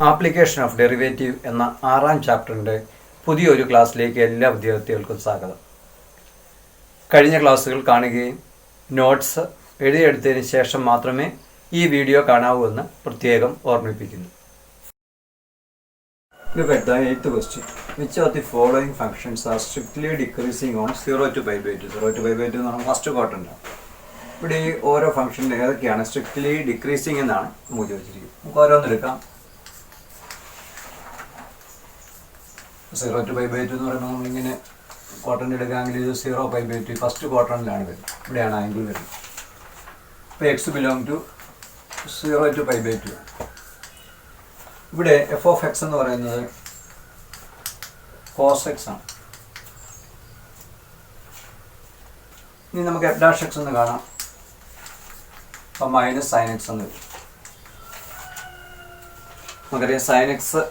Application of derivative എന്ന 6ാം ചാപ്റ്ററിൻ്റെ പുതിയൊരു ക്ലാസ്സിലേക്ക് എല്ലാ വിദ്യാർത്ഥികൾക്കും സ്വാഗതം. കഴിഞ്ഞ ക്ലാസ്സുകൾ കാണുകയും നോട്ട്സ് എഴുതിയെടുത്തതിന് ശേഷം മാത്രമേ ഈ വീഡിയോ കാണാവൂ എന്ന് പ്രത്യേകം ഓർമ്മിപ്പിക്കുന്നു. Look at the 8th question. Which of the following functions are strictly decreasing on 0 to pi by 2? 0 to pi by 2 എന്ന് പറഞ്ഞാൽ ഫസ്റ്റ് ക്വാർട്ടറിലാണ്. ഇവിടെ ഈ ഓരോ ഫംഗ്ഷൻ്റെ ഏതൊക്കെയാണ് സ്ട്രിക്ട്ലി ഡിക്രീസിങ് എന്നാണ് നമുക്ക് ചോദിച്ചിരിക്കുന്നത്. നമുക്ക് ഓരോന്നെടുക്കാം. 0 to pi by 2 എന്ന് പറയുമ്പോൾ നമ്മളിങ്ങനെ ക്വാർട്ടറിൻ്റെ എടുക്കുകയാണെങ്കിൽ ഇത് 0 pi by 2 ഫസ്റ്റ് ക്വാർട്ടറിലാണ് വരുന്നത്. ഇവിടെയാണ് ആംഗിൾ വരുന്നത്. ഇപ്പോൾ x belong to 0 to pi by 2 ആണ്. ഇവിടെ എഫ് ഓഫ് എക്സ് എന്ന് പറയുന്നത് കോസ് എക്സ് ആണ്. ഇനി നമുക്ക് എഫ് ഡാഷ് എക്സ് എന്ന് കാണാം. അപ്പം മൈനസ് സൈൻ എക്സ് എന്ന് വരും. നമുക്കറിയാം സൈൻ എക്സ്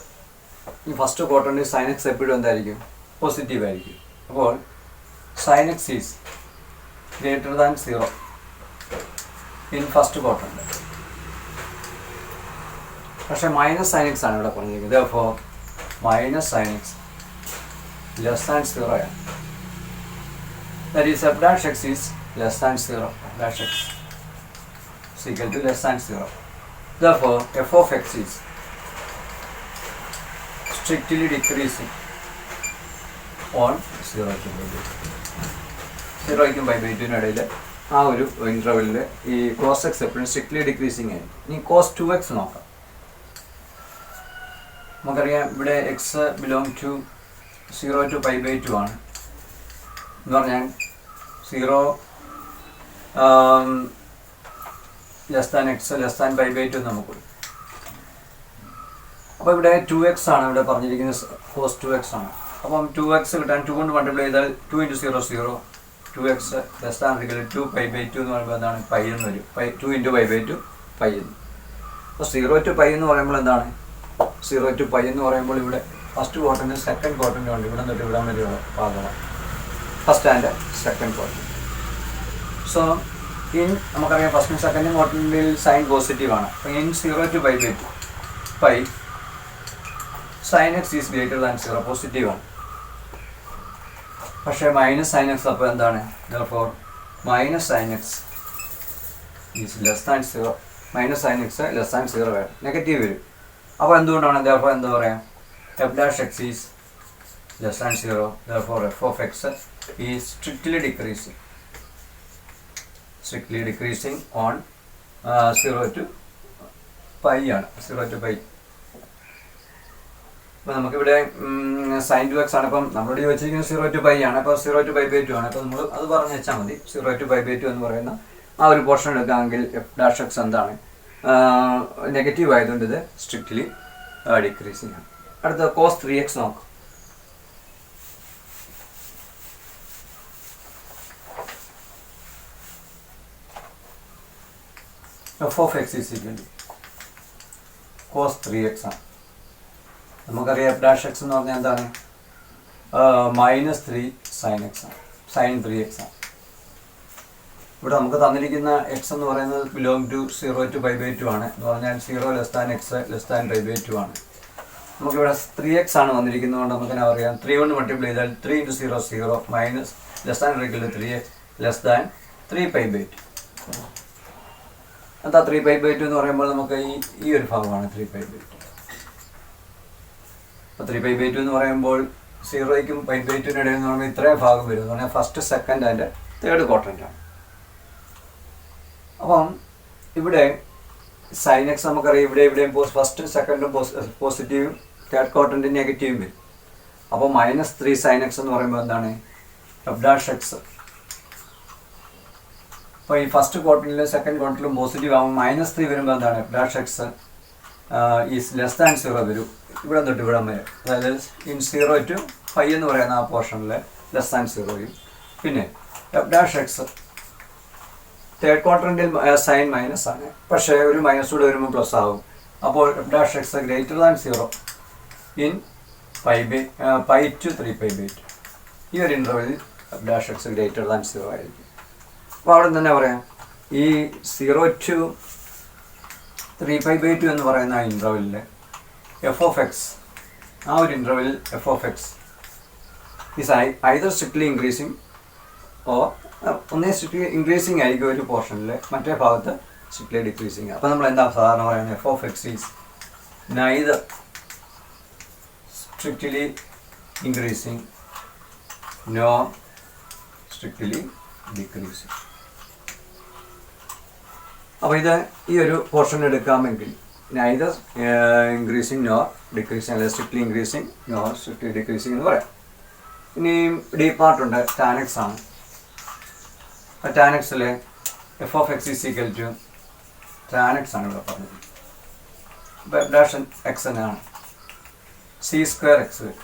ഈ ഫസ്റ്റ് ക്വാർട്ടറിൽ സൈൻ എക്സ് എപ്പോഴും എന്തായിരിക്കും? പോസിറ്റീവ് ആയിരിക്കും. അപ്പോൾ sine x is greater than 0 in first ക്വാർട്ടറിൽ. പക്ഷേ മൈനസ് സൈൻ എക്സ് ആണ് ഇവിടെ പറഞ്ഞിരിക്കുന്നത്. അപ്പോൾ minus sine x less than 0 ആണ്. That is f dash x is less than 0. Dash x is equal to less than 0. Therefore, f of x is strictly decreasing on 0 to pi by 2. 0 ക്കും pi by 2 നും ഇടയിൽ ആ ഒരു ഇൻ്റർവെല്ലിൽ ഈ cos x എപ്പോഴും strictly decreasing ആയിരിക്കും. ഇനി കോസ് 2x നോക്കാം. നമുക്കറിയാം ഇവിടെ x belong to 0 to pi by 2 ആണ് എന്ന് പറഞ്ഞാൽ 0 less than x less than pi by 2 നമുക്ക്. അപ്പോൾ ഇവിടെ 2x ആണ് ഇവിടെ പറഞ്ഞിരിക്കുന്നത്. കോസ് 2x ആണ്. അപ്പം 2x കിട്ടാൻ 2 കൊണ്ട് മൾട്ടിപ്ലൈ ചെയ്താൽ 2 × 0 0 2x less than equal to 2 pi by 2 എന്ന് പറയുമ്പോൾ എന്താണ്? പൈ എന്ന് വരും. 2 × pi by 2 പൈ എന്ന്. അപ്പോൾ 0 to pi എന്ന് പറയുമ്പോൾ എന്താണ്? 0 to pi എന്ന് പറയുമ്പോൾ ഇവിടെ ഫസ്റ്റ് ക്വാർട്ടറിന് സെക്കൻഡ് ക്വാർട്ടറിൻ്റെ ഉണ്ട്. ഇവിടെ തൊട്ട് ഇവിടെ വരെയുള്ള ഭാഗമാണ് first and second quarter. So നമുക്കറിയാം ഫസ്റ്റും സെക്കൻഡും ക്വാർട്ടറിൽ സൈൻ പോസിറ്റീവ് ആണ്. അപ്പോൾ in 0 to pi by 2 pi sine x is greater than 0 positive ആണ്. പക്ഷേ മൈനസ് സൈൻ എക്സ് അപ്പോൾ എന്താണ്? therefore minus sine x is less than 0. Minus sine x less than 0 വരും, നെഗറ്റീവ് വരും. അപ്പോൾ എന്തുകൊണ്ടാണ്? therefore എന്താ പറയാം? F dash x is less than 0. therefore F of X is strictly decreasing on 0 to pi ആണ്. 0 to pi. അപ്പോൾ നമുക്കിവിടെ sign 2x ആണ്. അപ്പം നമ്മളോട് ചോദിച്ചിരിക്കുന്നത് 0 to pi ആണ്. അപ്പോൾ 0 to pi by 2 ആണ്. അപ്പോൾ നമ്മൾ അത് പറഞ്ഞ് വെച്ചാൽ മതി. 0 to pi by 2 എന്ന് പറയുന്ന ആ ഒരു പോർഷൻ എടുക്കാമെങ്കിൽ എഫ് ഡാഷ് എക്സ് എന്താണ്? നെഗറ്റീവ് ആയതുകൊണ്ട് ഇത് സ്ട്രിക്ട്ലി ഡിക്രീസിങ് ആണ്. അടുത്ത കോസ് 3x നോക്കാം. F of X is equal to cos 3x ആണ്. നമുക്കറിയാം എഫ് ഡാഷ് എക്സ് എന്ന് പറഞ്ഞാൽ എന്താണ്? -3 സൈൻ എക്സ് ആണ്. സൈൻ 3x ആണ്. ഇവിടെ നമുക്ക് തന്നിരിക്കുന്ന എക്സ് എന്ന് പറയുന്നത് belong to 0 to pi by 2 ആണ്. എന്ന് പറഞ്ഞാൽ 0 less than x less than pi by 2 ആണ്. നമുക്കിവിടെ 3x ആണ് വന്നിരിക്കുന്നതുകൊണ്ട് നമുക്ക് എന്നാ പറയാം? 3 കൊണ്ട് മൾട്ടിപ്ലൈ ചെയ്താൽ 3 × 0 0 minus less than equal to 3x less than 3 pi by 2. എന്താ 3 pi by 2 എന്ന് പറയുമ്പോൾ നമുക്ക് ഈ ഒരു ഭാഗമാണ് 3 pi by 2. അപ്പോൾ 3 pi by 2 എന്ന് പറയുമ്പോൾ 0 ക്കും pi by 2 ഇടയിൽ എന്ന് പറയുമ്പോൾ ഇത്രയും ഭാഗം വരും. എന്ന് പറഞ്ഞാൽ ഫസ്റ്റ് സെക്കൻഡ് ആൻഡ് തേർഡ് ക്വാർട്ടറിലാണ്. അപ്പം ഇവിടെ സൈൻ എക്സ് നമുക്കറിയാം ഇവിടെയും ഫസ്റ്റും സെക്കൻഡും പോസിറ്റീവും തേർഡ് ക്വാർട്ടറിൻ്റെ നെഗറ്റീവും വരും. അപ്പോൾ -3 സൈൻ എക്സ് എന്ന് പറയുമ്പോൾ എന്താണ്? F dash X. അപ്പോൾ ഈ ഫസ്റ്റ് ക്വാർട്ടറിലും സെക്കൻഡ് ക്വാർട്ടറിലും പോസിറ്റീവ് ആകുമ്പോൾ -3 വരുമ്പോൾ എന്താണ്? F dash x is less than 0 വരും. ഇവിടെ തൊട്ട് ഇവിടെ വരെ, അതായത് ഇൻ 0 to pi എന്ന് പറയുന്ന ആ പോർഷനിൽ ലെസ് ദാൻ 0യും. പിന്നെ എഫ് ഡാഷ് എക്സ് തേർഡ് ക്വാർട്ടറിൻ്റെ സൈൻ മൈനസ് ആണ്. പക്ഷേ ഒരു മൈനസ് കൂടെ വരുമ്പോൾ പ്ലസ് ആകും. അപ്പോൾ F dash X greater than 0 in pi to 3 pi by 2. ഈ ഒരു ഇൻ്റർവെല്ലിൽ F dash X greater than 0 ആയിരിക്കും. അപ്പോൾ അവിടെ തന്നെ പറയാം ഈ 0 to 3 pi by 2 എന്ന് പറയുന്ന ഇൻ്റർവെല്ലിൽ എഫ് ഓഫ് എക്സ്, ആ ഒരു ഇൻ്റർവെല്ലിൽ F of X is either strictly increasing or ഒന്നേ സ്ട്രിക്ട്ലി ഇൻക്രീസിങ് ആയിരിക്കും ഒരു പോർഷനിൽ, മറ്റേ ഭാഗത്ത് സ്ട്രിക്ട്ലി ഡിക്രീസിങ്. അപ്പോൾ നമ്മൾ എന്താ സാധാരണ പറയുന്നത്? F of X is neither strictly increasing no strictly decreasing. അപ്പോൾ ഇത് ഈ ഒരു പോർഷൻ എടുക്കാമെങ്കിൽ നൈദർ ഇൻക്രീസിങ് നോ ഡിക്രീസിങ്, അല്ലെങ്കിൽ strictly increasing no strictly decreasing എന്ന് പറയാം. ഇനി ഡി പാർട്ടുണ്ട്, ടാനക്സ് ആണ്. ടാനക്സിൽ F of X is equal to tan x ആണ് ഇവിടെ പറഞ്ഞത്. അപ്പോൾ എഫ് ഡാഷ് എക്സ് തന്നെയാണ്, സി സ്ക്വയർ എക്സ് വരും.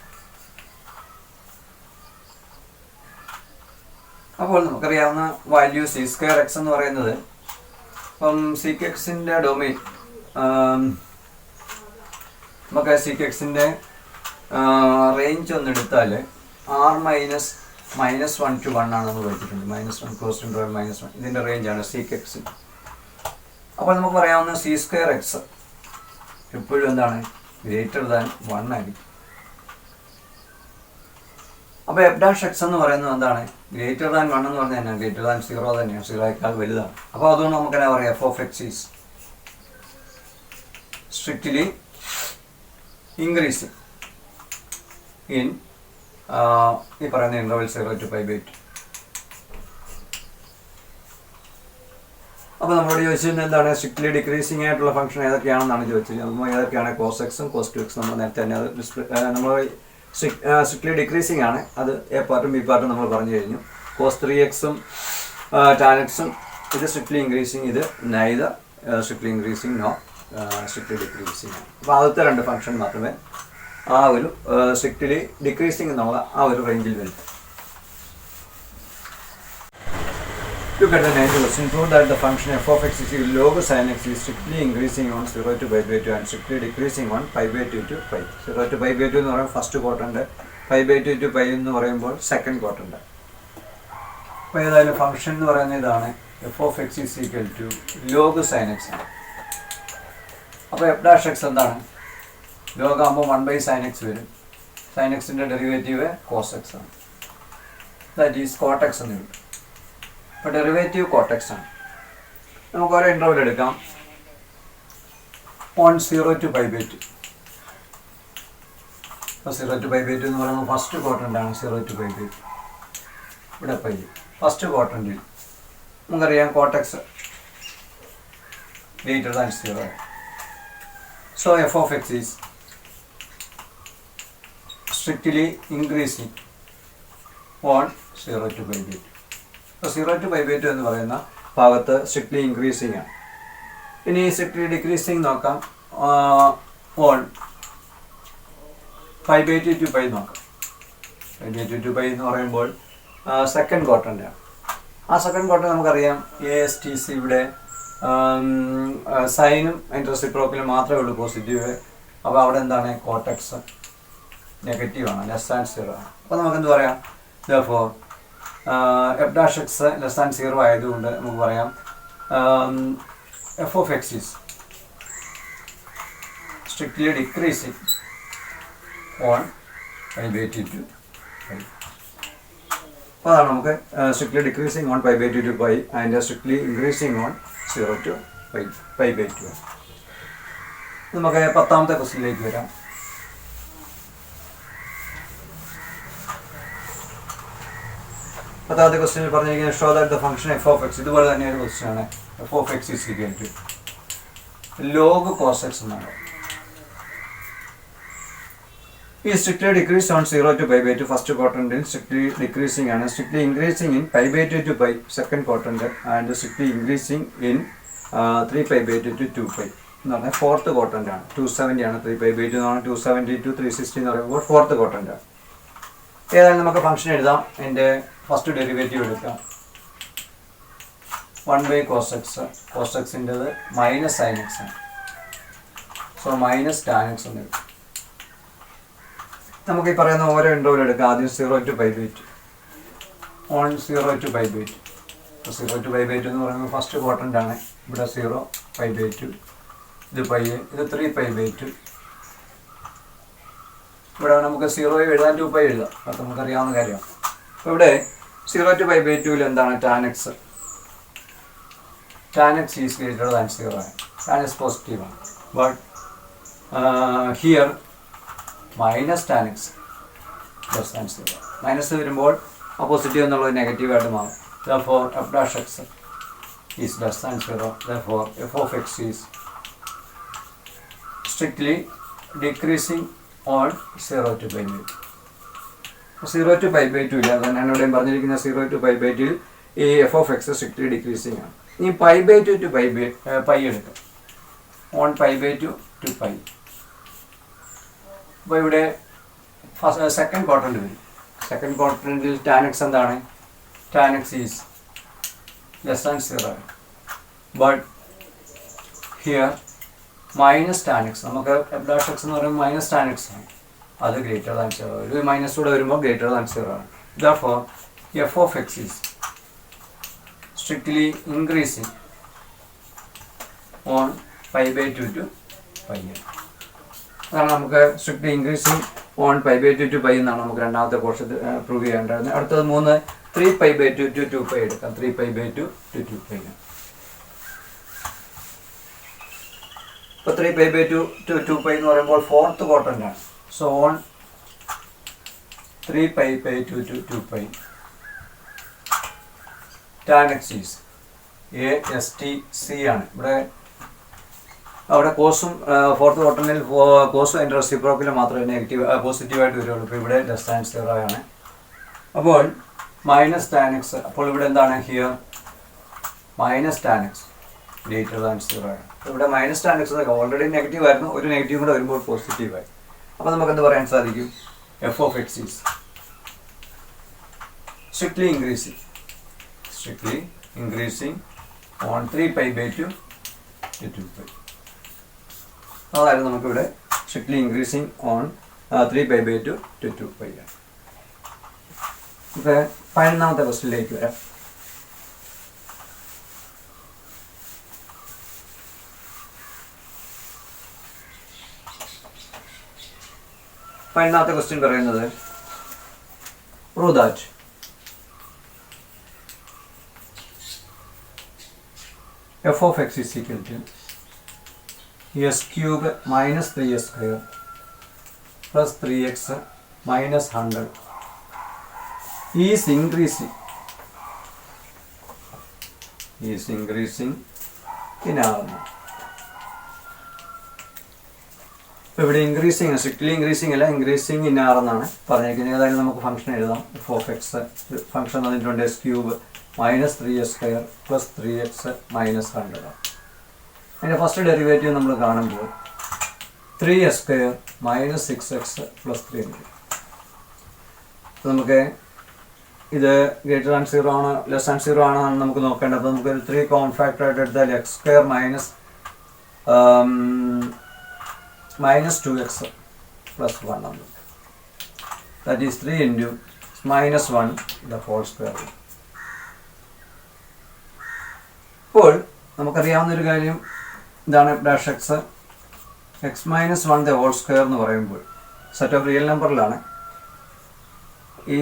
അപ്പോൾ നമുക്കറിയാവുന്ന വാല്യൂ സി സ്ക്വയർ എക്സ് എന്ന് പറയുന്നത്, അപ്പം സീക്ക് എക്സിൻ്റെ ഡൊമൈൻ നമുക്ക് സീക്ക് എക്സിൻ്റെ റേഞ്ച് ഒന്ന് എടുത്താൽ ആർ -1 to 1 ആണ് നമ്മൾ പഠിച്ചിട്ടുണ്ട്. -1 ക്ലോസ് ഇൻ്റർവൽ -1 ഇതിൻ്റെ റേഞ്ചാണ് സീക്ക് എക്സ്. അപ്പോൾ നമുക്ക് പറയാവുന്ന സി സ്ക്വയർ എക്സ് എപ്പോഴും എന്താണ്? ഗ്രേറ്റർ ദാൻ 1 ആയിരിക്കും. അപ്പോൾ എഫ് ഡാഷ് എക്സ് എന്ന് പറയുന്നത് എന്താണ്? ഗ്രേറ്റർ ദാൻ 1 എന്ന് പറഞ്ഞാൽ തന്നെ ഗ്രേറ്റർ ദാൻ 0 തന്നെയാണ്, 0യേക്കാൾ വലുതാണ്. അപ്പോൾ അതുകൊണ്ട് നമുക്ക് എന്നാ പറയാം? F of X is strictly increasing in ഈ പറയുന്ന ഇൻ്റർവെൽ 0 to π/2. അപ്പോൾ നമ്മളോട് ചോദിച്ചിരുന്നത് എന്താണ്? സ്ട്രിക്ട്ലി ഡിക്രീസിങ് ആയിട്ടുള്ള ഫംഗ്ഷൻ ഏതൊക്കെയാണെന്നാണ് ചോദിച്ചത്. നമ്മൾ ഏതൊക്കെയാണ്? കോസ് എക്സും കോസ് 2x നമ്മൾ നേരത്തെ തന്നെ അത് നമ്മൾ സ്ട്രിക്ട്ലി ഡിക്രീസിങ് ആണ്. അത് എ പാർട്ടും ബി പാർട്ടും നമ്മൾ പറഞ്ഞു കഴിഞ്ഞു. കോസ് 3x ടാൻ എക്സും ഇത് സ്ട്രിക്ട്ലി ഇൻക്രീസിങ്, ഇത് neither strictly increasing no strictly decreasing ആണ്. അപ്പോൾ ആദ്യത്തെ രണ്ട് ഫംഗ്ഷൻ മാത്രമേ ആ ഒരു സ്ട്രിക്ട്ലി ഡിക്രീസിങ് എന്നുള്ള ആ ഒരു റേഞ്ചിൽ വരും. Look at the next question. Prove that the function f of x is log sin x is strictly increasing on 0 to π/2 and strictly decreasing on π/2 to π. 0 to π/2 എന്ന് പറയുമ്പോൾ ഫസ്റ്റ് ക്വാർട്ടറിൻ്റെ, π/2 to π എന്ന് പറയുമ്പോൾ second ക്വാർട്ടറിൻ്റെ. അപ്പോൾ ഏതായാലും ഫംഗ്ഷൻ എന്ന് പറയുന്നത് ഇതാണ്, f of X is equal to log sine x ആണ്. അപ്പോൾ എഫ് ഡാഷ് എക്സ് എന്താണ്? ലോഗ് ആകുമ്പോൾ 1/sin x വരും. സൈൻ എക്സിൻ്റെ ഡെറിവേറ്റീവ് കോസ് എക്സ് ആണ്, ദാറ്റ് ഈസ് കോട്ട് എക്സ് എന്ന് കിട്ടും. അപ്പോൾ ഡെറിവേറ്റീവ് കോട്ട് എക്സ് ആണ്. നമുക്ക് ഓരോ ഇൻ്റർവൽ എടുക്കാം. 0 to π/2. അപ്പോൾ 0 to π/2 എന്ന് പറയുമ്പോൾ ഫസ്റ്റ് ക്വാർട്ടറിൻ്റാണ് 0 to π/2. ഇവിടെ പൈ ഫസ്റ്റ് ക്വാർട്ടറിൽ നമുക്കറിയാം coat X greater than 0. So F of X is strictly increasing on 0 to π/2. അപ്പോൾ 0 to π/2 എന്ന് പറയുന്ന ഭാഗത്ത് സ്ട്രിക്ട്ലി ഇൻക്രീസിങ് ആണ്. ഇനി സ്ട്രിക്ട്ലി ഡിക്രീസിങ് നോക്കാം. ഓൺ π/2 to π നോക്കാം. π/2 to π എന്ന് പറയുമ്പോൾ സെക്കൻഡ് ക്വാർട്ടറിൻ്റെയാണ്. ആ സെക്കൻഡ് ക്വാർട്ടർ നമുക്കറിയാം ASTC ഇവിടെ സൈനും അതിൻ്റെ റെസിപ്രോക്കലും മാത്രമേ ഉള്ളൂ പോസിറ്റീവ്. അപ്പോൾ അവിടെ എന്താണ്? കോട്ടക്സ് നെഗറ്റീവാണ്, <0 ആണ്. അപ്പോൾ നമുക്ക് എന്ത് പറയാം? therefore എഫ് ഡാഷ് എക്സ് <0 ആയതുകൊണ്ട് നമുക്ക് പറയാം F of X is strictly decreasing on π/2 to π. അപ്പോൾ അതാണ് നമുക്ക് strictly decreasing on π/2 to π and strictly increasing on 0 to π/2. നമുക്ക് 10ാമത്തെ ക്വസ്റ്റ്യനിലേക്ക് വരാം. പത്താമത്തെ ക്വസ്റ്റ്യനിൽ പറഞ്ഞിരിക്കുന്നത് show that the function F of X, ഇതുപോലെ തന്നെ ഒരു ക്വസ്റ്റ്യൻ ആണ്. F of X is equal to log cos X എന്നാണ്. ഈ strictly decrease on 0 to π/2 first ക്വാർട്ടറിൽ സ്ട്രിക്ട്ലി ഡിക്രീസിങ് ആണ്. Strictly increasing in π/2 to π second ക്വാർട്ടറിൽ and strictly increasing in 3π/2 to 2π എന്ന് പറഞ്ഞാൽ ഫോർത്ത് ക്വാർട്ടറിലാണ്. 270 ആണ് 3π/2 എന്ന് പറഞ്ഞാൽ 270 to 360 എന്ന് പറയുമ്പോൾ ഫോർത്ത് ക്വാർട്ടറിലാണ്. ഏതായാലും നമുക്ക് ഫംഗ്ഷൻ എഴുതാം. എൻ്റെ ഫസ്റ്റ് ഡെറിവേറ്റീവ് എടുക്കാം. 1/cos x, cos എക്സിൻ്റെത് -sin x ആണ്. സോ -tan x എന്ന് എഴുതാം. നമുക്ക് ഈ പറയുന്ന ഓരോ ഇൻ്റർവൽ എടുക്കാം. ആദ്യം 0 to π/2 ഓൺ 0 to π/2. അപ്പോൾ 0 to π/2 എന്ന് പറയുമ്പോൾ ഫസ്റ്റ് ക്വാർട്ടറിൻ്റാണ്. ഇവിടെ 0 π/2, ഇത് π, ഇത് 3π/2, ഇവിടെ നമുക്ക് 0 എഴുതാൻ 2π എഴുതാം, അതൊക്കെ നമുക്കറിയാവുന്ന കാര്യമാണ്. അപ്പോൾ ഇവിടെ 0 to π/2 എന്താണ് tan x. tan x is greater than 0 ആണ്. tan x പോസിറ്റീവാണ്. But here minus tan x less than 0. Minus വരുമ്പോൾ ആ പോസിറ്റീവ് എന്നുള്ളത് നെഗറ്റീവായിട്ട് മാറും. therefore f dash x is less than 0. therefore f of x is strictly decreasing on 0 to π/2. 0 to π/2 ഇല്ല. അത് ഞാൻ ഇവിടെ പറഞ്ഞിരിക്കുന്ന 0 to π/2 ഈ F of X strictly decreasing ആണ്. ഇനി π/2 to π എടുക്കാം. On π/2 to π. അപ്പോൾ ഇവിടെ സെക്കൻഡ് ക്വാഡ്രന്റ് വരും. സെക്കൻഡ് ക്വാഡ്രന്റിൽ tan x എന്താണ്? tan x is less than 0. But here minus tan x, നമുക്ക് f dash x എന്ന് പറയുമ്പോൾ മൈനസ് tan x ആണ്, അത് ഗ്രേറ്റർ ദാൻ 0. ഒരു മൈനസ് കൂടെ വരുമ്പോൾ ഗ്രേറ്റർ ദാൻ 0 ആണ്. therefore f of x is strictly increasing on π/2 to π. അതാണ് നമുക്ക് സ്ട്രിക്ട്ലി ഇൻക്രീസിങ് ഓൺ π/2 to π എന്നാണ് നമുക്ക് രണ്ടാമത്തെ പോർഷൻ പ്രൂവ് ചെയ്യേണ്ടത്. അടുത്തത് 3π/2 to 2π എടുക്കാം. 3π/2 to 2π. ഇപ്പോൾ 3π/2 to 2π എന്ന് പറയുമ്പോൾ ഫോർത്ത് ക്വാഡ്രന്റ് ആണ്. So on 3π/2 to 2π tan x is ASTC ആണ്. ഇവിടെ അവിടെ കോസും ഫോർത്ത് ക്വാഡ്രന്റിൽ കോസും അതിൻ്റെ റെസിപ്രോക്കൽ മാത്രമേ നെഗറ്റീവ് പോസിറ്റീവായിട്ട് വരുള്ളൂ. ഇപ്പോൾ ഇവിടെ ലെസ് ദാൻ 0 ആണ്. അപ്പോൾ മൈനസ് tan x, അപ്പോൾ ഇവിടെ എന്താണ്? Here minus tan x greater than 0 ആണ്. ഇവിടെ മൈനസ് tan x എന്നൊക്കെ ഓൾറെഡി നെഗറ്റീവ് ആയിരുന്നു, ഒരു നെഗറ്റീവ് കൂടെ വരുമ്പോൾ പോസിറ്റീവായി. അപ്പോൾ നമുക്ക് എന്ത് പറയാൻ സാധിക്കും? F of X is strictly increasing on 3π/2 to 2π. അതായത് നമുക്കിവിടെ സ്ട്രിക്ട്ലി ഇൻക്രീസിങ് ഓൺ 3π/2 to 2π. ഇപ്പോൾ 11ാമത്തെ ക്വസ്റ്റ്യനിലേക്ക് വരാം. പതിനൊന്നാമത്തെ ക്വസ്റ്റ്യൻ പറയുന്നത് prove that f of x is equal to s cube minus 3s square plus 3x minus 100 is increasing in R. ഇവിടെ increasing strictly increasing അല്ല, increasing in R എന്നാണ് പറഞ്ഞിരിക്കുന്നത്. ഏതായാലും നമുക്ക് ഫംഗ്ഷൻ എഴുതാം. എഫ് ഓഫ് എക്സ് ഫംഗ്ഷൻ തന്നിട്ടുണ്ട് S cube minus 3s square plus 3x minus 100. അതിൻ്റെ first derivative നമ്മൾ കാണുമ്പോൾ 3s square minus 6x plus 300. നമുക്ക് ഇത് ഗ്രേറ്റർ ദാൻ 0 ആണ് ലെസ് ദാൻ 0 ആണെന്നാണ് നമുക്ക് നോക്കേണ്ടത്. അപ്പോൾ നമുക്ക് 3 കോമൺ ഫാക്ടർ ആയിട്ട് എടുത്താൽ x square minus 2x plus 1 that is 3 into minus 1 the whole square. ഇപ്പോൾ നമുക്കറിയാവുന്നൊരു കാര്യം ഇതാണ് dash X minus 1 the whole square എന്ന് പറയുമ്പോൾ സെറ്റ് ഓഫ് റിയൽ നമ്പറിലാണ്. ഈ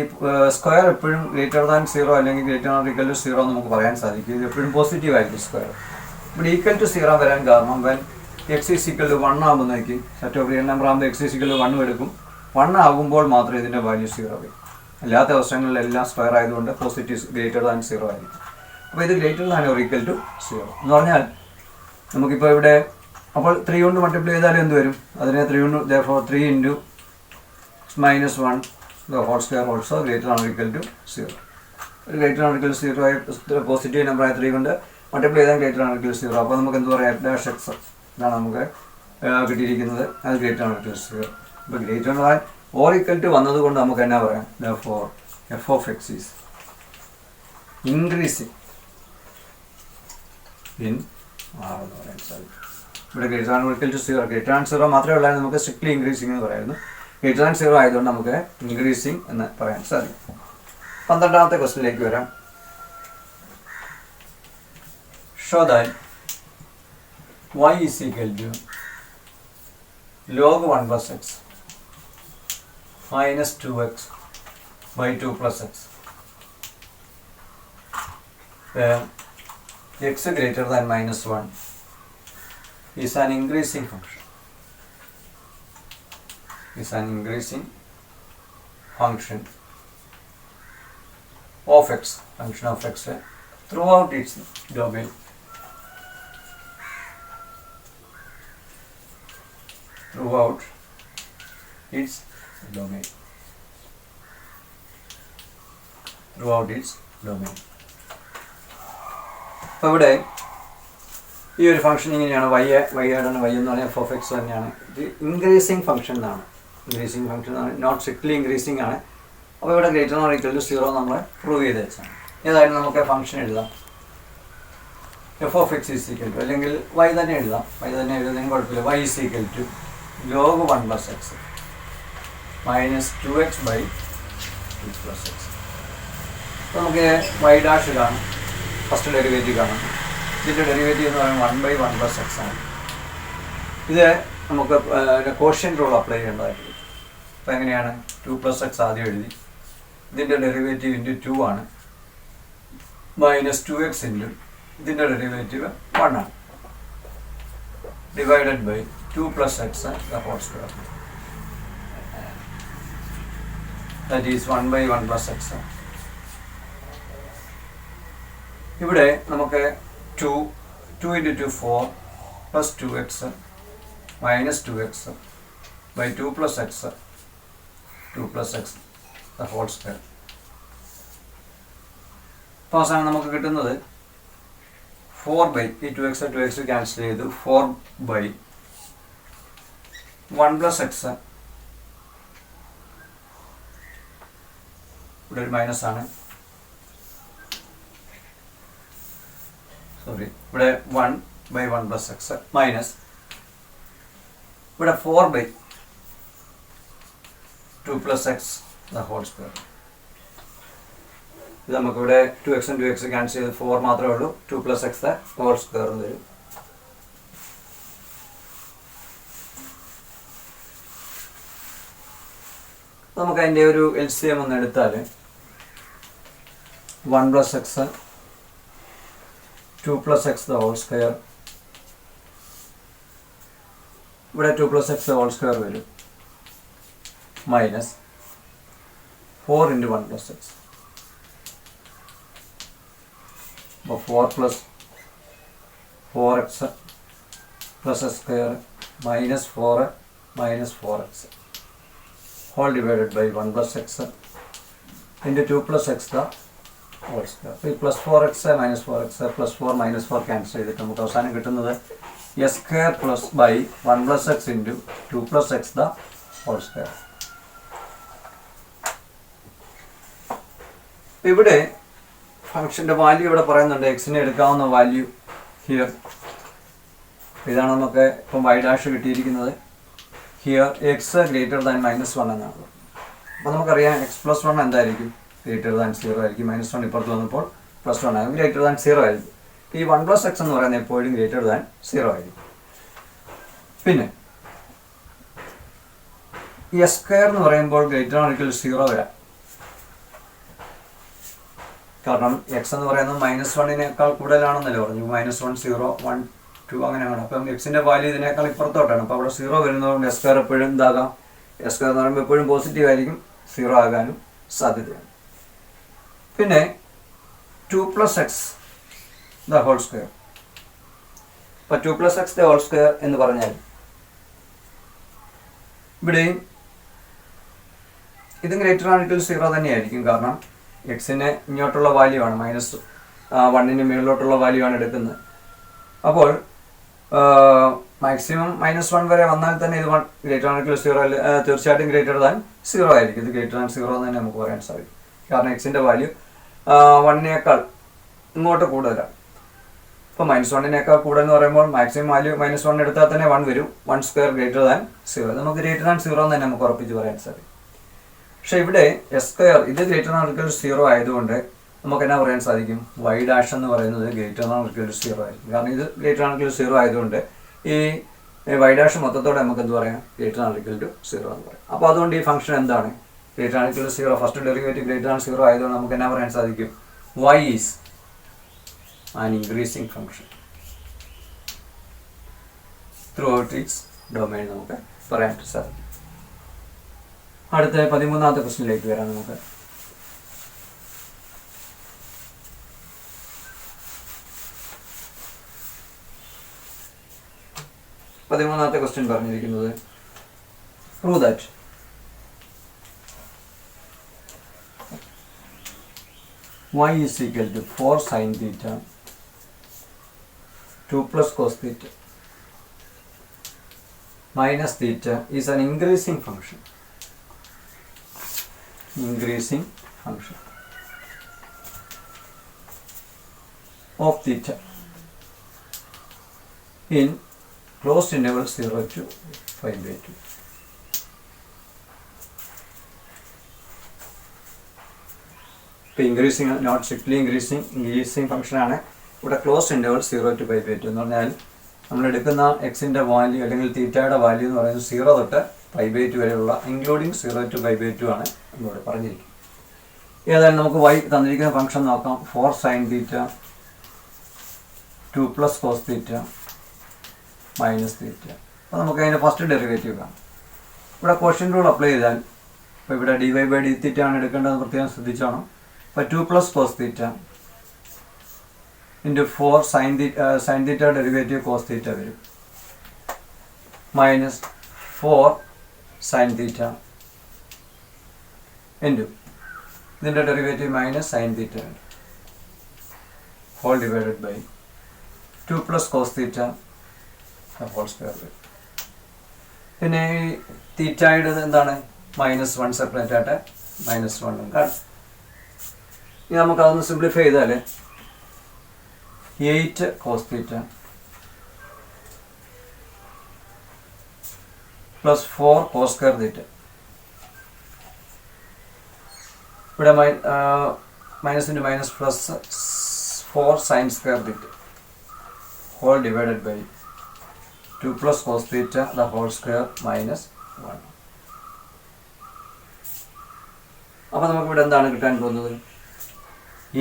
സ്ക്വയർ എപ്പോഴും ഗ്രേറ്റർ ദാൻ 0 അല്ലെങ്കിൽ ഗ്രേറ്റർ ദാൻ ഈക്വൽ ടു 0 എന്ന് നമുക്ക് പറയാൻ സാധിക്കും. ഇത് എപ്പോഴും പോസിറ്റീവ് ആയിരിക്കും സ്ക്വയർ. ഇവിടെ ഈക്വൽ ടു 0 വരാൻ കാരണം എക്സ് ഈസ് ഈക്വൽ ടു 1 ആകുമ്പോഴേക്കും സെറ്റ് ഓഫ് റിയൽ നമ്പർ ആകുമ്പോൾ എക്സ് ഈസ് ഈക്വൽ ടു 1 എടുക്കും. 1 ആകുമ്പോൾ മാത്രമേ ഇതിൻ്റെ വാല്യൂ 0 വരും. അല്ലാത്ത അവസരങ്ങളിലെല്ലാം സ്ക്വയർ ആയതുകൊണ്ട് പോസിറ്റീവ് ഗ്രേറ്റർ ദാൻ 0 ആയിരിക്കും. അപ്പോൾ ഇത് greater than or equal to 0 എന്ന് പറഞ്ഞാൽ നമുക്കിപ്പോൾ ഇവിടെ അപ്പോൾ 3 കൊണ്ട് മൾട്ടിപ്ലൈ ചെയ്താലും എന്ത് വരും? അതിനെ 3 കൊണ്ട് therefore 3 into minus 1 the whole square also greater than or equal to 0. Greater than equal to 0 ആയ പോസിറ്റീവ് നമ്പറായ 3 കൊണ്ട് മൾട്ടിപ്ലൈ ചെയ്താൽ ഗ്രേറ്റർ ദാൻ ഈക്വൽ ടു 0. അപ്പോൾ നമുക്ക് എന്ത് പറയാം? ഡാഷ് എക്സ് ഇതാണ് നമുക്ക് കിട്ടിയിരിക്കുന്നത്. അത് ഗ്രേറ്റർ ദാൻ ഈക്വൽ ടു 0. ഇപ്പോൾ greater than or equal to വന്നതുകൊണ്ട് നമുക്ക് എന്നാ പറയാം? therefore f of x is increasing in R എന്ന് പറയാൻ സാധിക്കും. ഇവിടെ greater than equal to 0 greater than 0 മാത്രമേ ഉള്ളായിരുന്നു, നമുക്ക് സ്ട്രിക്ട്ലി ഇൻക്രീസിംഗ് എന്ന് പറയായിരുന്നു. ഗ്രേറ്റർ ദാൻ 0 ആയതുകൊണ്ട് നമുക്ക് ഇൻക്രീസിംഗ് എന്ന് പറയാൻ സാധിക്കും. 12ാമത്തെ ക്വസ്റ്റ്യനിലേക്ക് വരാം. Show that y is equal to log 1 plus x minus 2x by 2 plus x, where x greater than minus 1 is an increasing function. Is an increasing function of x, function of x throughout its domain. Throughout its domain. Throughout its domain. അപ്പോൾ ഇവിടെ ഈ ഒരു function ഇങ്ങനെയാണ് y ആയിട്ടാണ് y എന്ന് പറഞ്ഞാൽ f of x തന്നെയാണ്. ഇത് ഇൻക്രീസിങ് ഫംഗ്ഷൻ എന്നാണ്. ഇൻക്രീസിങ് ഫംഗ്ഷൻ ആണ്, നോട്ട് സ്ട്രിക്ട്ലി ഇൻക്രീസിങ് ആണ്. അപ്പോൾ ഇവിടെ ഗ്രേറ്റർ ഓർ ഈക്വൽ ടു 0 നമ്മൾ പ്രൂവ് ചെയ്ത് വെച്ചാണ്. ഏതായാലും നമുക്ക് ഫംഗ്ഷൻ എഴുതാം. f of x is equal to, അല്ലെങ്കിൽ y തന്നെ എഴുതാം. y തന്നെ എഴുതുന്നതിന് കുഴപ്പമില്ല. y is equal to log 1 plus x minus 2x by 2 plus x. അപ്പോൾ നമുക്ക് y ഡാഷ് കാണാം, ഫസ്റ്റ് ഡെറിവേറ്റീവ് കാണാം. ഇതിൻ്റെ ഡെറിവേറ്റീവ് എന്ന് പറയുമ്പോൾ 1 by 1 plus x ആണ്. ഇത് നമുക്ക് കോഷ്യൻ്റ് റൂൾ അപ്ലൈ ചെയ്യേണ്ടതായിട്ടുണ്ട്. അപ്പോൾ എങ്ങനെയാണ്? 2 plus x ആദ്യം എഴുതി, ഇതിൻ്റെ ഡെറിവേറ്റീവ് ഇൻറ്റു 2 ആണ്, മൈനസ് 2x ഇൻറ്റു ഇതിൻ്റെ ഡെറിവേറ്റീവ് 1 ആണ്, divided by 2 plus x the whole square. That is 1 by 1 plus x. ഇവിടെ നമുക്ക് 2 into 2 4 plus 2x minus 2x by 2 plus x 2 plus x the whole square. അപ്പോൾ അവസാനം നമുക്ക് കിട്ടുന്നത് 4 by ഈ 2x ക്യാൻസൽ ചെയ്തു 4 by 1 plus x, ഇവിടെ ഒരു മൈനസ് ആണ്, സോറി, ഇവിടെ 1 by 1 plus x മൈനസ് ഇവിടെ 4 by 2 plus x the whole square. ഇത് നമുക്കിവിടെ 2x ക്യാൻസൽ ചെയ്ത് 4 മാത്രമേ ഉള്ളൂ, 2 plus x the whole square എന്ന് വരും. നമുക്ക് അതിൻ്റെ ഒരു LCM ഒന്ന് എടുത്താൽ 1 plus x 2 plus x the whole square, ഇവിടെ 2 plus x the whole square വരും, മൈനസ് 4 into 1 plus x. അപ്പോൾ 4 plus 4x plus x square minus 4 minus 4x whole divided by 1 plus x into 2 plus x the whole square. അപ്പോൾ ഈ plus 4x minus 4x plus 4 minus 4 cancel ചെയ്തിട്ട് നമുക്ക് അവസാനം കിട്ടുന്നത് s square plus by 1 plus x into 2 plus x the whole square. ഇവിടെ ഫംഗ്ഷൻ്റെ value ഇവിടെ പറയുന്നുണ്ട്, എക്സിന് എടുക്കാവുന്ന വാല്യൂ ഹിയർ. ഇതാണ് നമുക്ക് ഇപ്പം y ഡാഷ് കിട്ടിയിരിക്കുന്നത്. ഹിയർ എക്സ് ഗ്രേറ്റർ ദാൻ -1 എന്നാണ്. അപ്പോൾ നമുക്കറിയാം എക്സ് പ്ലസ് 1 എന്തായിരിക്കും? ഗ്രേറ്റർ ദാൻ 0 ആയിരിക്കും. -1 ഇപ്പുറത്ത് വന്നപ്പോൾ +1 ആകും, ഗ്രേറ്റർ ദാൻ 0 ആയിരിക്കും. ഈ 1 plus x എന്ന് പറയുന്നത് എപ്പോഴും ഗ്രേറ്റർ ദാൻ 0 ആയിരിക്കും. പിന്നെ എസ് സ്ക്വയർ എന്ന് പറയുമ്പോൾ ഗ്രേറ്റർ ദാൻ ഒരിക്കൽ 0 വരാം, കാരണം എക്സ് എന്ന് പറയുന്നത് -1 കൂടുതലാണെന്നല്ലേ പറഞ്ഞു. -1 0 1 2 അങ്ങനെയാണ്. അപ്പം എക്സിൻ്റെ വാല്യൂ ഇതിനേക്കാൾ ഇപ്പുറത്തോട്ടാണ്. അപ്പോൾ അവിടെ 0 വരുന്നതുകൊണ്ട് എസ് സ്ക്വയർ എപ്പോഴും എന്താകാം? എസ് സ്ക്വയർ എന്ന് പറയുമ്പോൾ എപ്പോഴും പോസിറ്റീവ് ആയിരിക്കും, 0 ആകാനും സാധ്യതയാണ്. പിന്നെ 2 plus x the whole square. അപ്പോൾ 2 plus x the whole square എന്ന് പറഞ്ഞാൽ ഇവിടെയും ഇതും ഗ്രേറ്റർ ദാൻ ഈക്വൽ 0 തന്നെയായിരിക്കും, കാരണം എക്സിന് ഇങ്ങോട്ടുള്ള വാല്യൂ ആണ്, -1ന് മുകളിലോട്ടുള്ള വാല്യൂ ആണ് എടുക്കുന്നത്. അപ്പോൾ മാക്സിമം -1 വരെ വന്നാൽ തന്നെ ഇത് ഗ്രേറ്റർ ദാൻ ഈക്വൽ 0 അല്ല, തീർച്ചയായിട്ടും ഗ്രേറ്റർ ദാൻ 0 ആയിരിക്കും. ഇത് ഗ്രേറ്റർ ദാൻ 0 എന്ന് തന്നെ നമുക്ക് പറയാൻ സാധിക്കും, കാരണം എക്സിൻ്റെ വാല്യൂ 1നേക്കാൾ ഇങ്ങോട്ട് കൂടുതലാണ്. ഇപ്പോൾ -1നേക്കാൾ കൂടുതൽ എന്ന് പറയുമ്പോൾ മാക്സിമം വാല്യൂ -1 എടുത്താൽ തന്നെ 1 വരും. 1 സ്ക്വയർ ഗ്രേറ്റർ ദാൻ 0, നമുക്ക് ഗ്രേറ്റർ ദാൻ 0 എന്ന് തന്നെ നമുക്ക് ഉറപ്പിച്ച് പറയാൻ സാധിക്കും. പക്ഷേ ഇവിടെ എസ് സ്ക്വയർ ഇത് ഗ്രേറ്റർ ദാൻ ഈക്വൽ 0 ആയതുകൊണ്ട് നമുക്ക് എന്നാ പറയാൻ സാധിക്കും? y ഡാഷ് എന്ന് പറയുന്നത് ഗ്രേറ്റർ ദാൻ ഈക്വൽ 0 ആയിരിക്കും, കാരണം ഇത് ഗ്രേറ്റർ ദാൻ ഈക്വൽ 0 ആയതുകൊണ്ട് ഈ വൈ ഡാഷ് മൊത്തത്തോടെ നമുക്ക് എന്ത് പറയാം ഗ്രേറ്റർ ആൻ ഈക്വൽ ടു 0 എന്ന് പറയാം. അപ്പോൾ അതുകൊണ്ട് ഈ ഫംഗ്ഷൻ എന്താണ് greater than equal to 0, first derivative greater than 0 ആയതുകൊണ്ട് നമുക്ക് എന്നാ പറയാൻ സാധിക്കും y is an increasing function throughout its domain നമുക്ക് പറയാൻ സാധിക്കും. അടുത്ത 13ാമത്തെ ക്വസ്റ്റ്യനിലേക്ക് വരാം. നമുക്ക് 13ാമത്തെ ക്വസ്റ്റ്യൻ പറഞ്ഞിരിക്കുന്നത് prove that y is equal to 4 sin theta 2 plus cos theta minus theta is an increasing function. Increasing function of theta in closed interval 0 to 5/2. Increasing not strictly increasing ഫംഗ്ഷനാണ്. ഇവിടെ ക്ലോസ്ഡ് ഇൻ്റർവൽ 0 to 5/2 എന്ന് പറഞ്ഞാൽ നമ്മൾ എടുക്കുന്ന എക്സിൻ്റെ value അല്ലെങ്കിൽ തീറ്റയുടെ value എന്ന് പറയുന്നത് 0 തൊട്ട് 5/2 വരെയുള്ള ഇൻക്ലൂഡിങ് 0 to 5/2 ആണ് നമ്മളിവിടെ പറഞ്ഞിരിക്കുന്നത്. ഏതായാലും നമുക്ക് y തന്നിരിക്കുന്ന ഫംഗ്ഷൻ നോക്കാം. 4 sin theta 2 plus cos theta minus theta. അപ്പോൾ നമുക്ക് അതിൻ്റെ ഫസ്റ്റ് ഡെറിവേറ്റീവ് കാണാം. ഇവിടെ ക്വസ്റ്റ്യൻ റൂൾ അപ്ലൈ ചെയ്താൽ ഇപ്പോൾ ഇവിടെ dy/d ആണ് എടുക്കേണ്ടതെന്ന് പ്രത്യേകം ശ്രദ്ധിച്ചോണം. അപ്പോൾ 2 plus cos theta into 4 sin theta derivative cos theta വരും മൈനസ് 4 sin theta into ഇതിൻ്റെ derivative minus sin theta whole divided by 2 plus cos theta whole square വരും. പിന്നെ ഈ തീറ്റയുടെ എന്താണ് -1 സെപ്പറേറ്റ് ആയിട്ട് -1 കാണും. ഇനി നമുക്ക് അതൊന്ന് സിംപ്ലിഫൈ ചെയ്താൽ 8 cos theta plus 4 cos square theta. ഇവിടെ minus into minus plus 4 sin square theta whole divided by 2 plus cos theta the whole square minus 1. അപ്പോൾ നമുക്ക് ഇവിടെ എന്താണ് കിട്ടാൻ പോകുന്നത്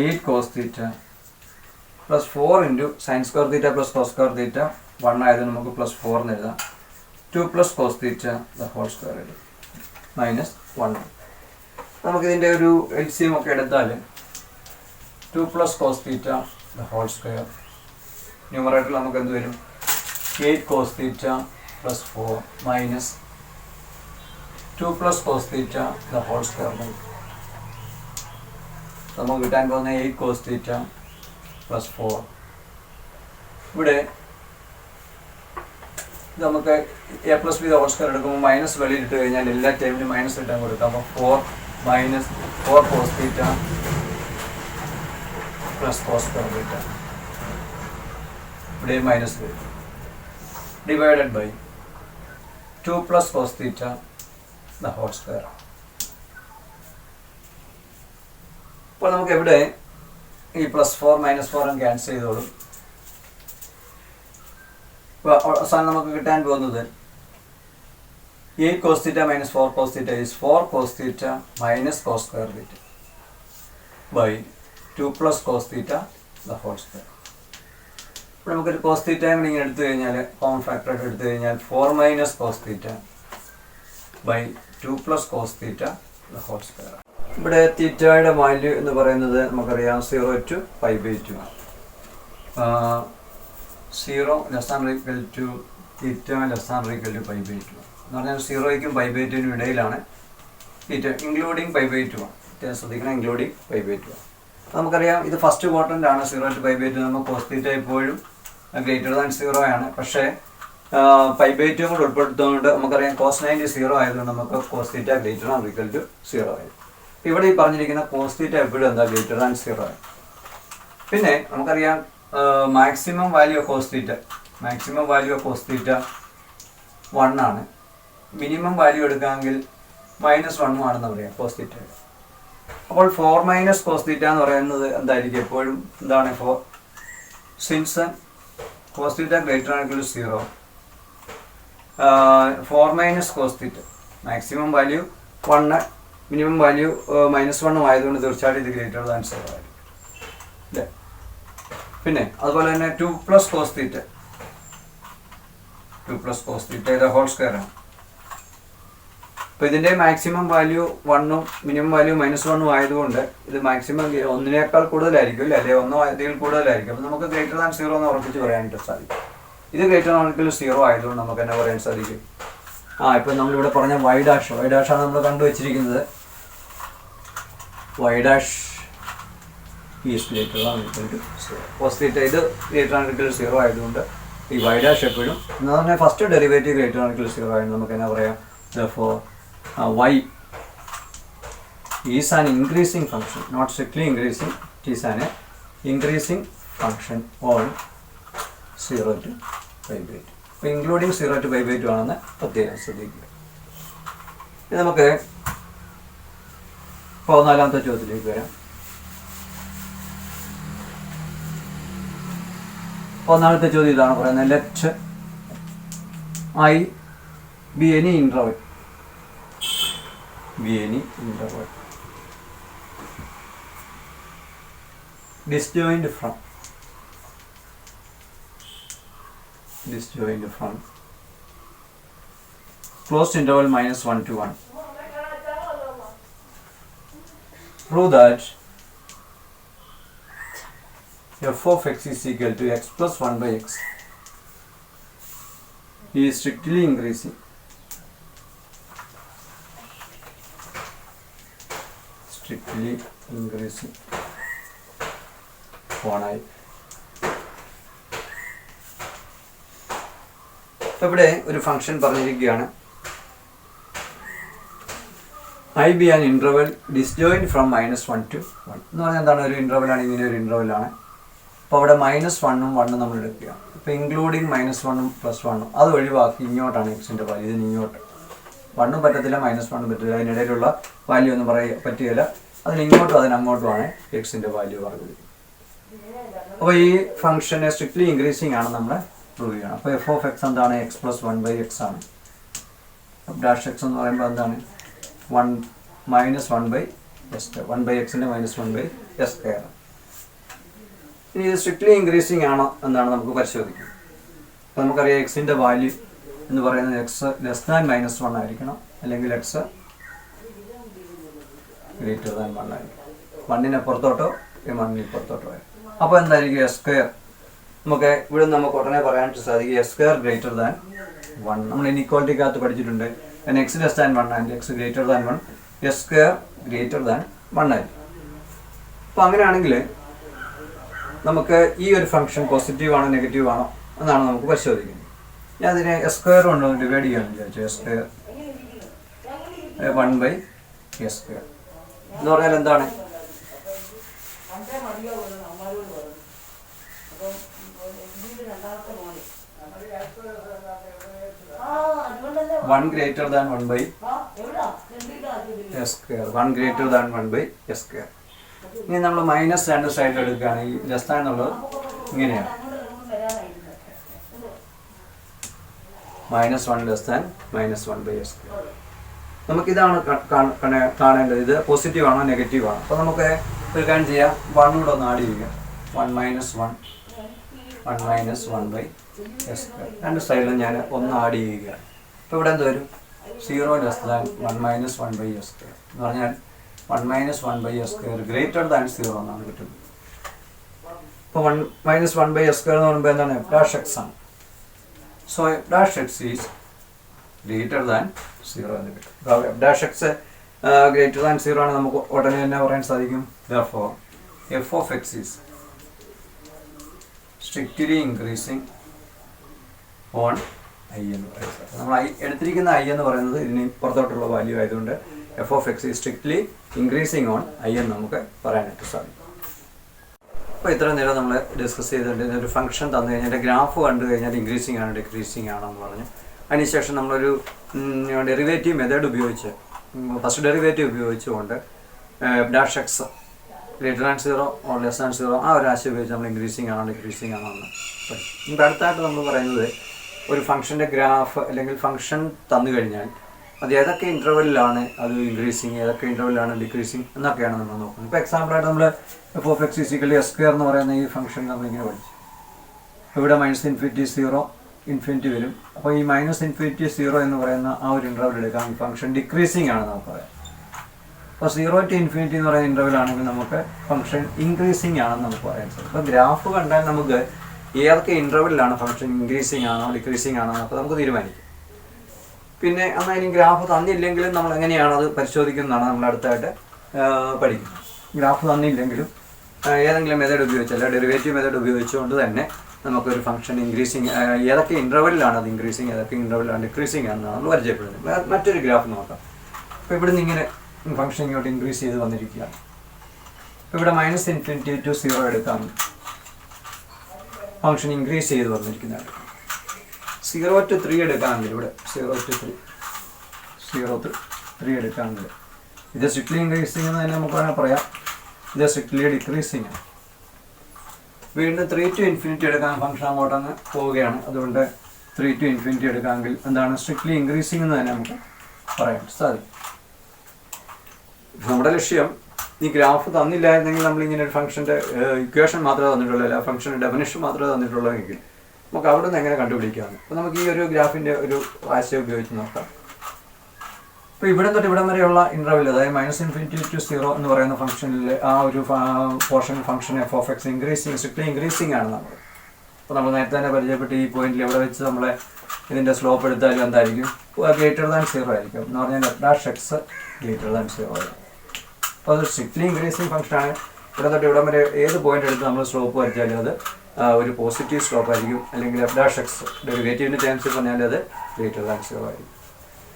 8 cos theta plus 4 into sin square theta plus cos square theta 1 ആയതുകൊണ്ട് നമുക്ക് +4 എന്ന് എഴുതാം. 2 plus cos theta the whole square minus 1. നമുക്കിതിൻ്റെ ഒരു LCM ഒക്കെ എടുത്താൽ 2 plus cos theta the whole square ന്യൂമറേറ്ററിൽ നമുക്ക് എന്ത് വരും 8 cos theta plus 4 minus 2 plus cos theta the whole square വരും. നമുക്ക് കിട്ടാൻ പോകുന്ന 8 cos theta plus 4. ഇവിടെ നമുക്ക് a plus b the whole square എടുക്കുമ്പോൾ മൈനസ് വെളിയിലിട്ട് കഴിഞ്ഞാൽ എല്ലാ ടൈമിലും മൈനസ് ഇട്ടാൻ കൊടുക്കാം. അപ്പോൾ 4 minus 4 cos theta plus cos square theta ഇവിടെ മൈനസ് വരും divided by 2 plus cos theta the whole square. അപ്പോൾ നമുക്ക് എവിടെ ഈ +4 -4 ക്യാൻസൽ ചെയ്തോളും. അപ്പോൾ അവസാനം നമുക്ക് കിട്ടാൻ പോകുന്നത് 8 cos theta minus 4 cos theta is 4 cos theta minus cos square theta by 2 plus cos theta the whole square. ഇപ്പോൾ നമുക്കൊരു cos theta ഇങ്ങനെ എടുത്തു കഴിഞ്ഞാൽ കോമൺ ഫാക്ടറായിട്ട് എടുത്തു കഴിഞ്ഞാൽ 4 minus cos theta by 2 plus cos theta the whole square. ഇവിടെ തീറ്റയുടെ value എന്ന് പറയുന്നത് നമുക്കറിയാം 0 to 5/2 ആണ്. 0 less than equal to theta less than equal to 5/2 എന്ന് പറഞ്ഞാൽ 0ക്കും 5/2 ഇടയിലാണ് തീറ്റ ഇൻക്ലൂഡിങ് 5/2 ആണ്. ശ്രദ്ധിക്കണം ഇൻക്ലൂഡിങ് 5/2 ആണ്. നമുക്കറിയാം ഇത് ഫസ്റ്റ് ക്വാഡ്രൻ്റ് ആണ് 0 to 5/2. നമുക്ക് cos തീറ്റ എപ്പോഴും ഗ്രേറ്റർ ദാൻ 0 ആണ്. പക്ഷേ 5/2 കൂടെ ഉൾപ്പെടുത്തുന്നതുകൊണ്ട് നമുക്കറിയാം cos 90 0 ആയതുകൊണ്ട് നമുക്ക് cos theta greater than equal to 0 ആയി. ഇവിടെ ഈ പറഞ്ഞിരിക്കുന്ന cos തീറ്റ എപ്പോഴും എന്താ ഗ്രേറ്റർ ദാൻ 0 ആയി. പിന്നെ നമുക്കറിയാം മാക്സിമം വാല്യൂ ഓഫ് cos തീറ്റ 1 ആണ്. മിനിമം വാല്യൂ എടുക്കാമെങ്കിൽ -1 ആണെന്ന് പറയാം cos തീറ്റ. അപ്പോൾ 4 minus cos തീറ്റ എന്ന് പറയുന്നത് എന്തായിരിക്കും എപ്പോഴും എന്താണ് since cos theta greater than equal to 0 4 minus cos theta maximum value 1 minimum value -1 ആയതുകൊണ്ട് തീർച്ചയായിട്ടും ഇത് ഗ്രേറ്റർ ദാൻ 0 ആയിരിക്കും അല്ലേ. പിന്നെ അതുപോലെ തന്നെ 2 plus cos theta 2 plus cos theta ഇത് ഹോൾ സ്ക്വയർ ആണ്. അപ്പോൾ ഇതിൻ്റെ മാക്സിമം വാല്യൂ 1ഉം മിനിമം വാല്യൂ -1 ആയതുകൊണ്ട് ഇത് മാക്സിമം 1നേക്കാൾ കൂടുതലായിരിക്കും അല്ലേ, അല്ലെങ്കിൽ 1 അതിൽ കൂടുതലായിരിക്കും. അപ്പോൾ നമുക്ക് ഗ്രേറ്റർ ദാൻ 0 എന്ന് ഉറപ്പിച്ച് പറയാനായിട്ട് സാധിക്കും. ഇത് ഗ്രേറ്റർ ദാൻ 0 ആയതുകൊണ്ട് നമുക്ക് തന്നെ പറയാൻ സാധിക്കും. ഇപ്പം നമ്മളിവിടെ പറഞ്ഞ y ഡാഷാണ് നമ്മൾ കണ്ടുവച്ചിരിക്കുന്നത്. y dash is greater than equal to 0. Cos theta ഇത് ഗ്രേറ്റർ ദാൻ 0 ആയതുകൊണ്ട് ഈ y ഡാഷ് എപ്പോഴും എന്നാൽ തന്നെ ഫസ്റ്റ് ഡെറിവേറ്റീവ് ഗ്രേറ്റർ ദാൻ 0 ആയതുകൊണ്ട് നമുക്ക് എന്നാ പറയാം, therefore y is an increasing function, not strictly increasing, it is an increasing function on 0 to pi/2. അപ്പോൾ ഇൻക്ലൂഡിങ് 0 to pi/2 ആണെന്ന് പ്രത്യേകം ശ്രദ്ധിക്കുക. ഇത് നമുക്ക് 14ാമത്തെ ചോദ്യത്തിലേക്ക് വരാം. 14ാമത്തെ ചോദ്യം ഇതാണ് പറയുന്നത്, let I be any interval disjoint from closed interval -1 to 1. Prove that f of x is equal to x plus 1 by x is strictly increasing on I. അപ്പോൾ ഇവിടെ ഒരു ഫംഗ്ഷൻ പറഞ്ഞിരിക്കുകയാണ്, I be an interval disjoint from -1 to 1 എന്ന് പറഞ്ഞാൽ എന്താണ്, ഒരു ഇൻ്റർവെലാണ്, ഇങ്ങനെ ഒരു ഇൻ്റർവെലാണ്. അപ്പോൾ അവിടെ -1ഉം 1ഉം നമ്മൾ എടുക്കുക. ഇപ്പോൾ ഇൻക്ലൂഡിങ് -1ഉം +1ഉം അത് ഒഴിവാക്കി ഇങ്ങോട്ടാണ് എക്സിൻ്റെ വാല്യൂ, ഇതിന് ഇങ്ങോട്ട് 1ഉം പറ്റത്തില്ല -1ഉം പറ്റില്ല, അതിനിടയിലുള്ള വാല്യൂ ഒന്നും പറ്റുകയില്ല, അതിന് ഇങ്ങോട്ടും അതിനങ്ങോട്ടുമാണ് എക്സിൻ്റെ വാല്യൂ പറഞ്ഞത്. അപ്പോൾ ഈ ഫംഗ്ഷനെ സ്ട്രിക്ട്ലി ഇൻക്രീസിങ് ആണ് നമ്മൾ പ്രൂവ് ചെയ്യണം. അപ്പോൾ f of x എന്താണ്, x plus 1 by x ആണ്. ഡാഷ് എക്സ് എന്ന് പറയുമ്പോൾ എന്താണ്, 1 -1 by s², 1 by x-ൻ്റെ -1 by s². ഇനി ഇത് സ്ട്രിക്ട്ലി ഇൻക്രീസിങ് ആണോ എന്നാണ് നമുക്ക് പരിശോധിക്കുന്നത്. അപ്പോൾ നമുക്കറിയാം എക്സിൻ്റെ വാല്യൂ എന്ന് പറയുന്നത് x ലെസ് ദാൻ -1 ആയിരിക്കണം, അല്ലെങ്കിൽ x ഗ്രേറ്റർ ദാൻ 1 ആയിരിക്കും. 1ന് പുറത്തോട്ടോ 1ന് പുറത്തോട്ടോ ആയിരിക്കും. അപ്പോൾ എന്തായിരിക്കും s², നമുക്ക് ഇവിടെ നമുക്ക് ഉടനെ പറയാനായിട്ട് സാധിക്കും s² ഗ്രേറ്റർ ദാൻ 1. നമ്മൾ ഇൻഇക്വാലിറ്റിക്കകത്ത് പഠിച്ചിട്ടുണ്ട്, x less than 1 and x greater than 1, s² greater than 1 ആയിരിക്കും. അപ്പോൾ അങ്ങനെയാണെങ്കിൽ നമുക്ക് ഈ ഒരു ഫംഗ്ഷൻ പോസിറ്റീവ് ആണോ നെഗറ്റീവ് ആണോ എന്നാണ് നമുക്ക് പരിശോധിക്കുന്നത്. ഞാൻ അതിനെ s² കൊണ്ട് ഡിവൈഡ് ചെയ്യാമെന്ന് വിചാരിച്ചു. s² 1 by s² എന്ന് പറഞ്ഞാൽ എന്താണ്, ⅓ ഗ്രേറ്റർ ദാൻ 1 by s². ഇനി നമ്മൾ -2 സൈഡിൽ എടുക്കുകയാണ്, ഈ ലെസ് ദാൻ എന്നുള്ളത് ഇങ്ങനെയാണ്, -1 ലെസ് ദാൻ -1 by s². നമുക്കിതാണ് കാണേണ്ടത്, ഇത് പോസിറ്റീവ് ആണോ നെഗറ്റീവ് ആണോ. അപ്പോൾ നമുക്ക് ഒരു കാര്യം ചെയ്യാം, 1 കൂടെ ഒന്ന് ആഡ് ചെയ്യുക, 1 -1 by s². രണ്ട് സൈഡിലും ഞാൻ ഒന്ന് ആഡ് ചെയ്യുക. അപ്പോൾ ഇവിടെ എന്ത് വരും, 0 ലെസ് ദാൻ 1 -1 by s² എന്ന് പറഞ്ഞാൽ 1 -1 by s² ഗ്രേറ്റർ ദാൻ 0 എന്നാണ് കിട്ടുന്നത്. അപ്പോൾ 1 -1 by s² എന്ന് പറയുമ്പോൾ എന്താണ്, f ഡാഷ് x ആണ്. So f dash x is greater than 0 എന്ന് കിട്ടും. അപ്പോൾ f dash x greater than 0 ആണ് നമുക്ക് ഉടനെ തന്നെ പറയാൻ സാധിക്കും. therefore f of x is strictly increasing on I എന്ന് പറയുന്നത്. നമ്മൾ എടുത്തിരിക്കുന്ന I എന്ന് പറയുന്നത് ഇതിന് പുറത്തോട്ടുള്ള വാല്യൂ ആയതുകൊണ്ട് f of x is strictly increasing on I എന്ന് നമുക്ക് പറയാനായിട്ട് സാധിക്കും. അപ്പോൾ ഇത്ര നേരം നമ്മൾ ഡിസ്കസ് ചെയ്തിട്ടുണ്ട്. ഒരു ഫംഗ്ഷൻ തന്നു കഴിഞ്ഞാൽ ഗ്രാഫ് കണ്ടു കഴിഞ്ഞാൽ ഇൻക്രീസിങ് ആണോ ഡിക്രീസിങ് ആണോ എന്ന് പറഞ്ഞു. അതിനുശേഷം നമ്മളൊരു ഡെറിവേറ്റീവ് മെത്തേഡ് ഉപയോഗിച്ച്, ഫസ്റ്റ് ഡെറിവേറ്റീവ് ഉപയോഗിച്ചുകൊണ്ട് dash X greater than 0 or less than 0 ആ ഒരു ആശയം ഉപയോഗിച്ച് നമ്മൾ ഇൻക്രീസിങ് ആണോ ഡിക്രീസിങ് ആണോ എന്ന് പഠിക്കും. അടുത്തായിട്ട് നമ്മൾ പറയുന്നത് ഒരു ഫംഗ്ഷൻ്റെ ഗ്രാഫ് അല്ലെങ്കിൽ ഫംഗ്ഷൻ തന്നു കഴിഞ്ഞാൽ അത് ഏതൊക്കെ ഇൻ്റർവെല്ലിലാണ് അത് ഇൻക്രീസിങ്, ഏതൊക്കെ ഇൻ്റർവെല്ലാണ് ഡിക്രീസിങ് എന്നൊക്കെയാണ് നമ്മൾ നോക്കുന്നത്. ഇപ്പോൾ എക്സാമ്പിളായിട്ട് നമ്മൾ f(x)(s)² എന്ന് പറയുന്ന ഈ ഫംഗ്ഷൻ നമ്മളിങ്ങനെ പഠിച്ചു. ഇവിടെ -∞ 0 ഇൻഫിനിറ്റി വരും. അപ്പോൾ ഈ -∞ 0 എന്ന് പറയുന്ന ആ ഒരു ഇൻ്റർവെൽ എടുക്കാം, ഫംഗ്ഷൻ ഡിക്രീസിങ് ആണ് നമുക്ക് പറയാം. അപ്പോൾ 0 to ∞ എന്ന് പറയുന്ന ഇൻ്റർവെൽ ആണെങ്കിൽ നമുക്ക് ഫംഗ്ഷൻ ഇൻക്രീസിങ് ആണെന്ന് നമുക്ക് പറയാൻ സാധിക്കും. അപ്പോൾ ഗ്രാഫ് കണ്ടാൽ നമുക്ക് ഏതൊക്കെ ഇൻ്റർവെല്ലാണ് ഫംഗ്ഷൻ ഇൻക്രീസിങ് ആണോ ഡിക്രീസിങ് ആണോ അപ്പോൾ നമുക്ക് തീരുമാനിക്കും. പിന്നെ എന്നാൽ ഇനി ഗ്രാഫ് തന്നില്ലെങ്കിലും നമ്മൾ എങ്ങനെയാണ് അത് പരിശോധിക്കുന്നതാണ് നമ്മൾ അടുത്തായിട്ട് പഠിക്കുന്നത്. ഗ്രാഫ് തന്നില്ലെങ്കിലും ഏതെങ്കിലും മെത്തേഡ് ഉപയോഗിച്ച് അല്ല ഡെറിവേറ്റീവ് മെത്തേഡ് ഉപയോഗിച്ചുകൊണ്ട് തന്നെ നമുക്കൊരു ഫംഗ്ഷൻ ഇൻക്രീസിങ് ഏതൊക്കെ ഇൻ്റർവെല്ലാണ് അത് ഇൻക്രീസിങ്, ഏതൊക്കെ ഇൻ്റർവെല്ലാണ് ഡിക്രീസിങ് ആണെന്നാണ് നമ്മൾ പരിചയപ്പെടുന്നത്. മറ്റൊരു ഗ്രാഫ് നോക്കാം. അപ്പോൾ ഇവിടുന്ന് ഇങ്ങനെ ഫംഗ്ഷൻ ഇങ്ങോട്ട് ഇൻക്രീസ് ചെയ്ത് വന്നിരിക്കുകയാണ്. അപ്പോൾ ഇവിടെ -∞ to 0 എടുക്കാം, ഫംഗ്ഷൻ ഇൻക്രീസ് ചെയ്ത് വന്നിരിക്കുന്നതാണ്. 0 to 3 എടുക്കാമെങ്കിൽ ഇവിടെ 0 to 3 എടുക്കാമെങ്കിൽ ഇത് സ്ട്രിക്ട്ലി ഇൻക്രീസിങ് എന്ന് തന്നെ നമുക്ക് വേണമെങ്കിൽ പറയാം, ഇത് സ്ട്രിക്ട്ലി ഡിക്രീസിങ് ആണ്. വീണ്ടും 3 to ∞ എടുക്കാൻ ഫംഗ്ഷൻ അങ്ങോട്ടങ്ങ് പോവുകയാണ്. അതുകൊണ്ട് 3 to ∞ എടുക്കാമെങ്കിൽ എന്താണ് സ്ട്രിക്ട്ലി ഇൻക്രീസിങ് എന്ന് തന്നെ നമുക്ക് പറയാൻ സാധിക്കും. നമ്മുടെ ലക്ഷ്യം ഈ ഗ്രാഫ് തന്നില്ലായിരുന്നെങ്കിൽ നമ്മളിങ്ങനെ ഒരു ഫംഗ്ഷൻ്റെ ഇക്വേഷൻ മാത്രമേ തന്നിട്ടുള്ളൂ, അല്ല ഫംഗ്ഷൻ്റെ ഡെഫിനിഷൻ മാത്രമേ തന്നിട്ടുള്ളൂ എങ്കിൽ നമുക്ക് അവിടെ നിന്ന് എങ്ങനെ കണ്ടുപിടിക്കാമെന്ന്. അപ്പോൾ നമുക്ക് ഈ ഒരു ഗ്രാഫിൻ്റെ ഒരു ആശയം ഉപയോഗിച്ച് നോക്കാം. അപ്പോൾ ഇവിടെ തൊട്ട് ഇവിടം വരെയുള്ള ഇൻ്റർവെൽ, അതായത് -∞ to 0 എന്ന് പറയുന്ന ഫംഗ്ഷനിൽ ആ ഒരു portion function f(x) increasing strictly increasing ആണ് നമ്മൾ. അപ്പോൾ നമ്മൾ നേരത്തെ തന്നെ പരിചയപ്പെട്ട് ഈ പോയിന്റിൽ എവിടെ വെച്ച് നമ്മൾ ഇതിൻ്റെ സ്ലോപ്പ് എടുത്താലും എന്തായിരിക്കും >0 ആയിരിക്കും എന്ന് പറഞ്ഞാൽ f'(x) >0 ആയിരിക്കും. അപ്പോൾ അത് സ്ട്രിക്ട്ലി ഇൻക്രീസിങ് ഫംഗ്ഷനാണ്. ഇവിടെ തൊട്ട് ഇവിടം വരെ ഏത് പോയിന്റ് എടുത്ത് നമ്മൾ സ്ലോപ്പ് വരച്ചാലും അത് ഒരു പോസിറ്റീവ് സ്ലോപ്പ് ആയിരിക്കും, അല്ലെങ്കിൽ f'(x) ഡെറിവേറ്റീവിൻ്റെ ടേംസിൽ പറഞ്ഞാൽ അത് >0 ആയിരിക്കും.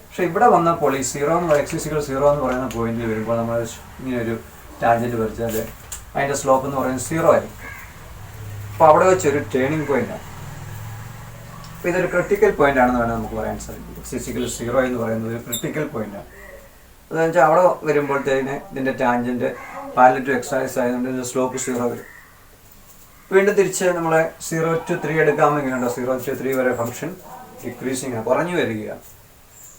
പക്ഷേ ഇവിടെ വന്നപ്പോൾ ഈ 0 എന്ന് x0 എന്ന് പറയുന്ന പോയിന്റിൽ വരുമ്പോൾ നമ്മൾ ഇങ്ങനെ ഒരു ടാൻജൻറ്റ് വരച്ചാൽ അതിൻ്റെ സ്ലോപ്പ് എന്ന് പറയുന്നത് 0 ആയിരിക്കും. അപ്പോൾ അവിടെ വെച്ചൊരു ടേണിംഗ് പോയിൻ്റാണ്. അപ്പോൾ ഇതൊരു ക്രിട്ടിക്കൽ പോയിന്റ് ആണെന്ന് വേണമെങ്കിൽ നമുക്ക് പറയാൻ സാധിക്കും. x0 എന്ന് പറയുന്നത് ഒരു ക്രിട്ടിക്കൽ പോയിന്റാണ്. അതെന്ന് വെച്ചാൽ അവിടെ വരുമ്പോഴത്തേന് ഇതിൻ്റെ ടാൻജൻറ്റ് പാരലൽ ടു x ആയതുകൊണ്ട് ഇതിൻ്റെ സ്ലോപ്പ് 0 വരും. വീണ്ടും തിരിച്ച് നമ്മൾ 0 to 3 എടുക്കാമെങ്കിലുണ്ടോ 0 to 3 വരെ ഫംഗ്ഷൻ ഡിക്രീസിങ് ആണ്, കുറഞ്ഞു വരികയാണ്.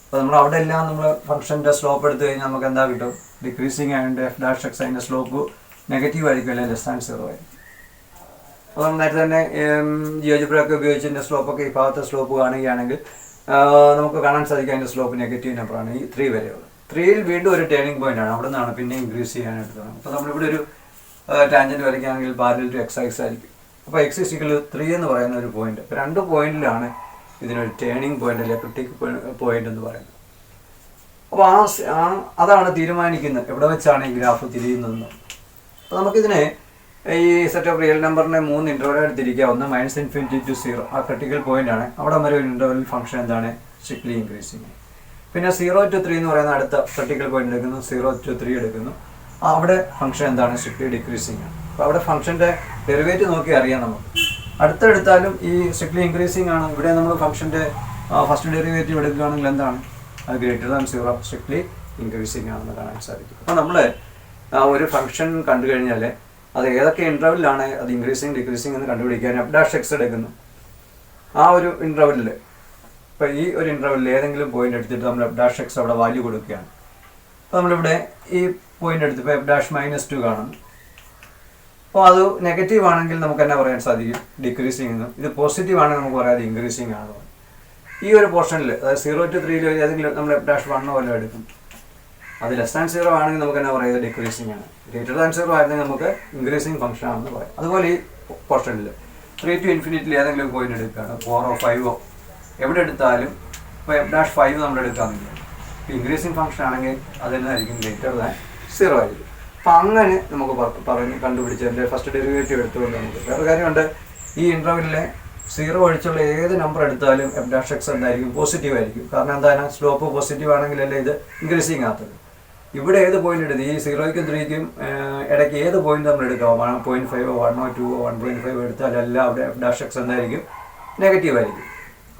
അപ്പോൾ നമ്മൾ അവിടെ എല്ലാം നമ്മൾ ഫംഗ്ഷൻ്റെ സ്ലോപ്പ് എടുത്തു കഴിഞ്ഞാൽ നമുക്ക് എന്താ കിട്ടും, ഡിക്രീസിങ് ആയതുകൊണ്ട് f'(x) അതിൻ്റെ സ്ലോപ്പ് നെഗറ്റീവ് ആയിരിക്കും, അല്ലെങ്കിൽ <0 ആയിരിക്കും. അപ്പോൾ നമ്മൾ നേരത്തെ തന്നെ ജിയോജിബ്രയൊക്കെ ഉപയോഗിച്ച് ഇതിൻ്റെ സ്ലോപ്പൊക്കെ ഈ ഭാഗത്തെ സ്ലോപ്പ് കാണുകയാണെങ്കിൽ നമുക്ക് കാണാൻ സാധിക്കും അതിൻ്റെ സ്ലോപ്പ് നെഗറ്റീവ് നമ്പറാണ് ഈ 3 വരെയുള്ളത്. 3ൽ വീണ്ടും ഒരു ടേണിംഗ് പോയിന്റ് ആണ്, അവിടെ നിന്നാണ് പിന്നെ ഇൻക്രീസ് ചെയ്യാനായിട്ട് തുടങ്ങും. അപ്പോൾ നമ്മളിവിടെ ഒരു ടാൻജൻറ്റ് വരയ്ക്കുകയാണെങ്കിൽ പാരലൽ ടു x ആയിരിക്കും. അപ്പോൾ x3 എന്ന് പറയുന്ന ഒരു പോയിന്റ്. അപ്പോൾ 2 പോയിന്റിലാണ് ഇതിനൊരു ടേണിംഗ് പോയിന്റ് അല്ലെങ്കിൽ ക്രിട്ടിക്കൽ പോയിന്റ് എന്ന് പറയുന്നത്. അപ്പോൾ അതാണ് തീരുമാനിക്കുന്നത് എവിടെ വെച്ചാണ് ഈ ഗ്രാഫ് തിരിയുന്നതെന്ന്. അപ്പോൾ നമുക്കിതിനെ ഈ സെറ്റ് ഓഫ് റിയൽ നമ്പറിനെ 3 ഇൻ്റർവെലായിട്ട് തിരിക്കുക. ഒന്ന് -∞ to 0 ആ ക്രിട്ടിക്കൽ പോയിന്റ് ആണ്, അവിടെ വരെ ഒരു ഇൻ്റർവെൽ ഫംഗ്ഷൻ എന്താണ് സ്ട്രിക്ട്ലി ഇൻക്രീസിങ്. പിന്നെ 0 to 3 എന്ന് പറയുന്ന അടുത്ത ക്രിട്ടിക്കൽ പോയിന്റ് എടുക്കുന്നു, 0 to 3 എടുക്കുന്നു, അവിടെ ഫംഗ്ഷൻ എന്താണ് സ്ട്രിക്ട്ലി ഡിക്രീസിങ് ആണ്. അപ്പോൾ അവിടെ ഫംഗ്ഷൻ്റെ ഡെറിവേറ്റീവ് നോക്കി അറിയാം നമുക്ക്. അടുത്തെടുത്താലും ഈ സ്ട്രിക്ട്ലി ഇൻക്രീസിങ് ആണ്. ഇവിടെ നമ്മൾ ഫംഗ്ഷൻ്റെ ഫസ്റ്റ് ഡെറിവേറ്റീവ് എടുക്കുകയാണെങ്കിൽ എന്താണ് അത് >0 സ്ട്രിക്ട്ലി ഇൻക്രീസിങ് ആണെന്ന് കാണാൻ സാധിക്കും. അപ്പോൾ നമ്മൾ ഒരു ഫംഗ്ഷൻ കണ്ടു കഴിഞ്ഞാൽ അത് ഏതൊക്കെ ഇൻ്റർവെല്ലാണ് അത് ഇൻക്രീസിങ് ഡിക്രീസിങ് എന്ന് കണ്ടുപിടിക്കാൻ f'(x) എടുക്കുന്നു. ആ ഒരു ഇൻ്റർവെല്ലിൽ ഇപ്പോൾ ഈ ഒരു ഇൻ്റർവെല്ലിൽ ഏതെങ്കിലും പോയിന്റ് എടുത്തിട്ട് നമ്മൾ f'(x) അവിടെ വാല്യൂ കൊടുക്കുകയാണ്. അപ്പോൾ നമ്മളിവിടെ ഈ പോയിന്റ് എടുത്തപ്പോൾ f'-2 കാണുന്നു. അപ്പോൾ അത് നെഗറ്റീവ് ആണെങ്കിൽ നമുക്ക് തന്നെ പറയാൻ സാധിക്കും ഡിക്രീസിങ് എന്നും, ഇത് പോസിറ്റീവ് ആണെങ്കിൽ നമുക്ക് പറയാം അത് ഇൻക്രീസിങ് ആണ്. ഈ ഒരു പോർഷനിൽ അതായത് 0 to 3 ഏതെങ്കിലും നമ്മൾ f'1 വല്ലതും എടുക്കും, അത് <0 ആണെങ്കിൽ നമുക്ക് തന്നെ പറയാം ഡിക്രീസിങ് ആണ്. >0 ആയിരുന്നെങ്കിൽ നമുക്ക് ഇൻക്രീസിങ് ഫംഗ്ഷൻ ആണെന്ന് പറയാം. അതുപോലെ ഈ പോർഷനിൽ 3 to ∞ ഏതെങ്കിലും പോയിന്റ് എടുക്കുകയാണ്, 4 or 5 എവിടെ എടുത്താലും ഇപ്പോൾ f'5 നമ്മൾ എടുക്കാമെങ്കിൽ ഇൻക്രീസിങ് ഫംഗ്ഷൻ ആണെങ്കിൽ അതെന്നായിരിക്കും >0 ആയിരിക്കും. അപ്പം അങ്ങനെ നമുക്ക് പറഞ്ഞ് കണ്ടുപിടിച്ചതിൻ്റെ ഫസ്റ്റ് ഡെറിവേറ്റീവ് എടുത്തുകൊണ്ട് നമുക്ക് വേറെ കാര്യമുണ്ട്, ഈ ഇൻ്റർവെല്ലിലെ 0 ഒഴിച്ചുള്ള ഏത് നമ്പർ എടുത്താലും f'(x) എന്തായിരിക്കും പോസിറ്റീവ് ആയിരിക്കും. കാരണം എന്താണ് സ്ലോപ്പ് പോസിറ്റീവ് ആണെങ്കിലല്ലേ ഇത് ഇൻക്രീസിങ് ആകത്തുള്ളൂ. ഇവിടെ ഏത് പോയിന്റ് എടുത്ത് ഈ 0ക്കും 3ക്കും ഇടയ്ക്ക് ഏത് പോയിന്റ് നമ്മൾ എടുക്കാം, 1.5 1 2 1.5 എടുത്താലെല്ലാം അവിടെ f'(x) എന്തായിരിക്കും നെഗറ്റീവ് ആയിരിക്കും,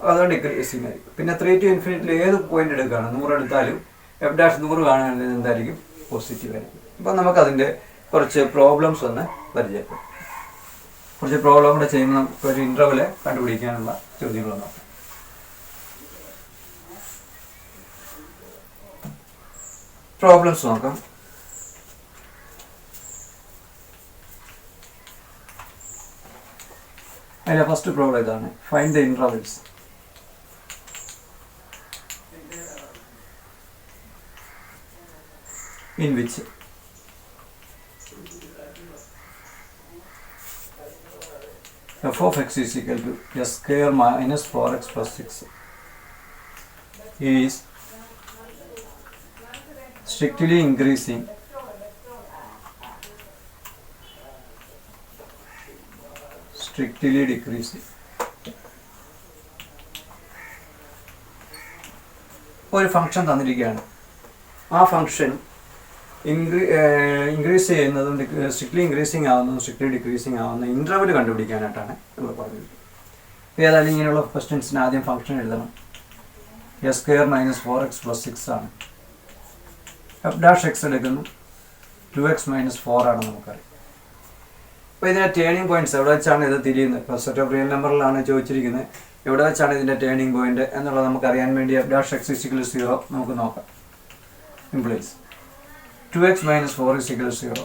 അതുകൊണ്ട് ഡിക്രീസിങ് ആയിരിക്കും. പിന്നെ 3 to ∞ ഏത് പോയിന്റ് എടുക്കുകയാണ് 100 എടുത്താലും f'100 കാണുകയാണെങ്കിൽ എന്തായിരിക്കും പോസിറ്റീവ് ആയിരിക്കും. അപ്പം നമുക്കതിൻ്റെ കുറച്ച് പ്രോബ്ലംസ് ഒന്ന് പരിചയപ്പെടും. കുറച്ച് പ്രോബ്ലം കൂടെ ചെയ്യുമ്പോൾ നമുക്ക് ഒരു ഇൻ്റർവെൽ കണ്ടുപിടിക്കാനുള്ള ചോദ്യങ്ങൾ നോക്കാം. പ്രോബ്ലംസ് നോക്കാം. അതിലെ ഫസ്റ്റ് പ്രോബ്ലം ഇതാണ്. Find the intervals in which f of x is equal to s square minus 4x plus 6 is strictly increasing strictly decreasing. ഒരു ഫംഗ്ഷൻ തന്നിരിക്കുകയാണ്. ആ ഫംഗ്ഷൻ ഇൻക്രീസ് ചെയ്യുന്നതും സ്ട്രിക്ട്ലി ഇൻക്രീസിങ് ആവുന്നതും സ്ട്രിക്ട്ലി ഡിക്രീസിങ് ആവുന്ന interval കണ്ടുപിടിക്കാനായിട്ടാണ് നമ്മൾ പറഞ്ഞിരിക്കുന്നത്. ഏതായാലും ഇങ്ങനെയുള്ള ക്വസ്റ്റ്യൻസിന് ആദ്യം ഫംഗ്ഷൻ എഴുതണം. S square minus 4x plus 6 ആണ്. എഫ് ഡാഷ് എക്സ് എടുക്കുന്നു. 2x മൈനസ് 4 ആണ് നമുക്കറിയാം. അപ്പോൾ ഇതിൻ്റെ ടേണിംഗ് പോയിന്റ്സ് എവിടെ വെച്ചാണ് ഇത് തിരിയുന്നത്? ഇപ്പോൾ സെറ്റ് ഓഫ് റിയൽ നമ്പറിലാണ് ചോദിച്ചിരിക്കുന്നത്. എവിടെ വെച്ചാണ് ഇതിൻ്റെ ടേണിംഗ് പോയിന്റ് എന്നുള്ളത് നമുക്കറിയാൻ വേണ്ടി f dash x is equal to 0 നമുക്ക് നോക്കാം. Implies 2x minus 4 is equal to 0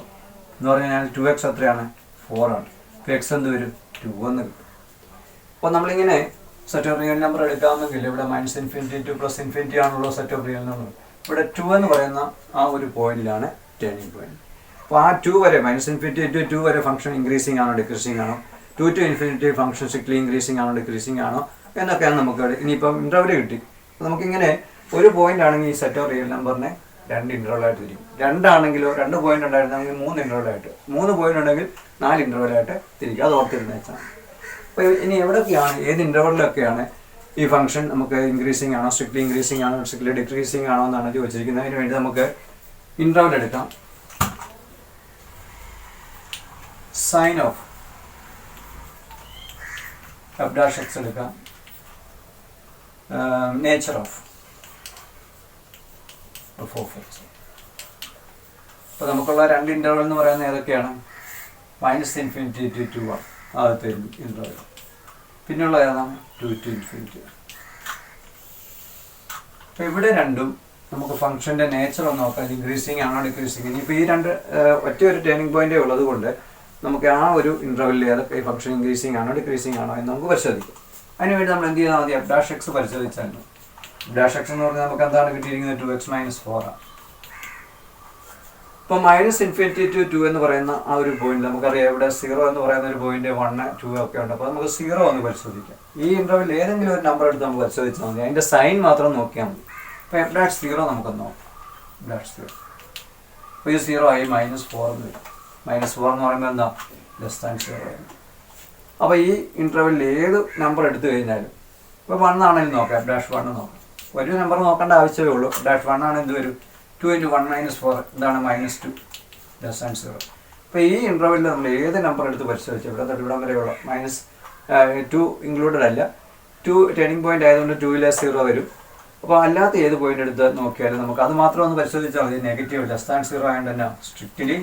എന്ന് പറഞ്ഞാൽ 2x എത്രയാണ്? 4 ആണ്. ഇപ്പോൾ എക്സ് എന്ത് വരും? 2 എന്ന് കിട്ടും. അപ്പോൾ നമ്മളിങ്ങനെ സെറ്റ് ഓഫ് റിയൽ നമ്പർ എടുക്കാമെങ്കിൽ ഇവിടെ minus infinity two plus infinity ആണല്ലോ സെറ്റ് ഓഫ് റിയൽ നമ്പർ. ഇവിടെ 2 എന്ന് പറയുന്ന ആ ഒരു പോയിന്റിലാണ് ടേണിംഗ് പോയിന്റ്. അപ്പോൾ ആ 2 വരെ മൈനസ് ഇൻഫിനിറ്റി ടു 2 വരെ ഫംഗ്ഷൻ ഇൻക്രീസിങ് ആണോ ഡിക്രീസിങ് ആണോ, 2 to infinity function strictly increasing ആണോ ഡിക്രീസിങ് ആണോ എന്നൊക്കെയാണ് നമുക്ക് ഇനിയിപ്പം ഇൻ്റർവൽ കിട്ടി. നമുക്കിങ്ങനെ ഒരു പോയിന്റ് ആണെങ്കിൽ ഈ സെറ്റ് ഓഫ് റിയൽ നമ്പറിനെ 2 ഇൻ്റർവലായിട്ട് തിരിക്കും. 2 ആണെങ്കിലോ 2 പോയിന്റ് ഉണ്ടായിരുന്നെങ്കിൽ 3 ഇൻ്റർവലായിട്ട്, 3 പോയിന്റ് ഉണ്ടെങ്കിൽ 4 ഇൻ്റർവലായിട്ട് തിരിക്കും. അത് ഓർത്തിരുന്ന വെച്ചാൽ. അപ്പോൾ ഇനി എവിടെയൊക്കെയാണ് ഏത് ഇൻ്റർവലിലൊക്കെയാണ് ഈ ഫംഗ്ഷൻ നമുക്ക് ഇൻക്രീസിങ് ആണോ സ്ട്രിക്ട്ലി ഇൻക്രീസിങ് ആണോ സ്ട്രിക്ട്ലി ഡിക്രീസിങ് ആണോ എന്നാണ് ചോദിച്ചിരിക്കുന്നത്. അതിന് വേണ്ടി നമുക്ക് ഇൻ്റർവൽ എടുക്കാം. Sign of f dash x എടുക്കാം. നേച്ചർ ഓഫ് അപ്പോൾ നമുക്കുള്ള 2 ഇൻ്റർവൽ എന്ന് പറയുന്നത് ഏതൊക്കെയാണ്? മൈനസ് ഇൻഫിനിറ്റി ടു 2 ആണ് ആദ്യത്തെ ഇൻ്റർവൽ. പിന്നെയുള്ള ഏതാണ്? 2 ടു ഇൻഫിനിറ്റി. അപ്പോൾ ഇവിടെ രണ്ടും നമുക്ക് ഫംഗ്ഷൻ്റെ നേച്ചർ ഒന്ന് നോക്കാം. ഇൻക്രീസിങ് ആണോ ഡിക്രീസിങ്. ഇനിയിപ്പോൾ ഈ ഒറ്റ ഒരു ടേണിംഗ് പോയിന്റേ ഉള്ളത് കൊണ്ട് നമുക്ക് ആ ഒരു ഇൻ്റർവെല്ലിൽ ഏതൊക്കെ ഈ ഫംഗ്ഷൻ ഇൻക്രീസിങ് ആണോ ഡിക്രീസിങ് ആണോ എന്ന് നമുക്ക് പരിശോധിക്കാം. അതിനുവേണ്ടി നമ്മൾ എന്ത് ചെയ്താൽ മതി? എഫ് ഡാഷ് എക്സ് പരിശോധിച്ചാൽ മതി. ഡാഷ് എക്സ് എന്ന് പറഞ്ഞാൽ നമുക്ക് എന്താണ് കിട്ടിയിരിക്കുന്നത്? 2x മൈനസ് 4 ആണ്. ഇപ്പോൾ മൈനസ് ഇൻഫിനിറ്റി ടു 2 എന്ന് പറയുന്ന ആ ഒരു പോയിന്റ് നമുക്കറിയാം. ഇവിടെ 0 എന്ന് പറയുന്ന ഒരു പോയിന്റ് 1, 2 ഒക്കെ ഉണ്ട്. അപ്പോൾ നമുക്ക് 0 ഒന്ന് പരിശോധിക്കാം. ഈ ഇൻ്റർവെൽ ഏതെങ്കിലും ഒരു നമ്പർ എടുത്ത് നമുക്ക് പരിശോധിച്ചാൽ മതി. അതിൻ്റെ സൈൻ മാത്രം നോക്കിയാൽ മതി. അപ്പോൾ എഫ് ഡാഷ് 0 നമുക്കൊന്ന് നോക്കാം. ഡാഷ് 0 അപ്പോൾ ഈ 0 ആയി -4 എന്ന് വരും. -4 എന്ന് പറയുമ്പോൾ എന്താ? ലെസ് ദാൻ 0 ആയിരുന്നു. അപ്പോൾ ഈ ഇൻ്റർവെല്ലിൽ ഏത് നമ്പർ എടുത്തു കഴിഞ്ഞാലും ഇപ്പോൾ 1 ആണെങ്കിലും നോക്കാം. എഫ് ഡാഷ് 1 നോക്കാം. ഒരു നമ്പർ നോക്കേണ്ട ആവശ്യമേ ഉള്ളൂ. ഡാഷ് 1 ആണ് എന്ത് വരും? 2 × 1 - 4 എന്താണ്? -2 ലെസ് ദാൻ 0. അപ്പോൾ ഈ ഇൻ്റർവെല്ലിൽ നമ്മൾ ഏത് നമ്പർ എടുത്ത് പരിശോധിച്ചാൽ ഇവിടെ തൊട്ട് ഇവിടം വരെയുള്ള -2 ഇൻക്ലൂഡഡ് അല്ല. 2 ടേണിംഗ് പോയിന്റ് ആയതുകൊണ്ട് 2 0 വരും. അപ്പോൾ അല്ലാത്ത ഏത് പോയിന്റ് എടുത്ത് നോക്കിയാലും നമുക്ക് അത് മാത്രം ഒന്ന് പരിശോധിച്ചാൽ മതി. നെഗറ്റീവ് ലെസ് ദാൻ 0 ആയതുകൊണ്ട് തന്നെ സ്ട്രിക്ട്ലി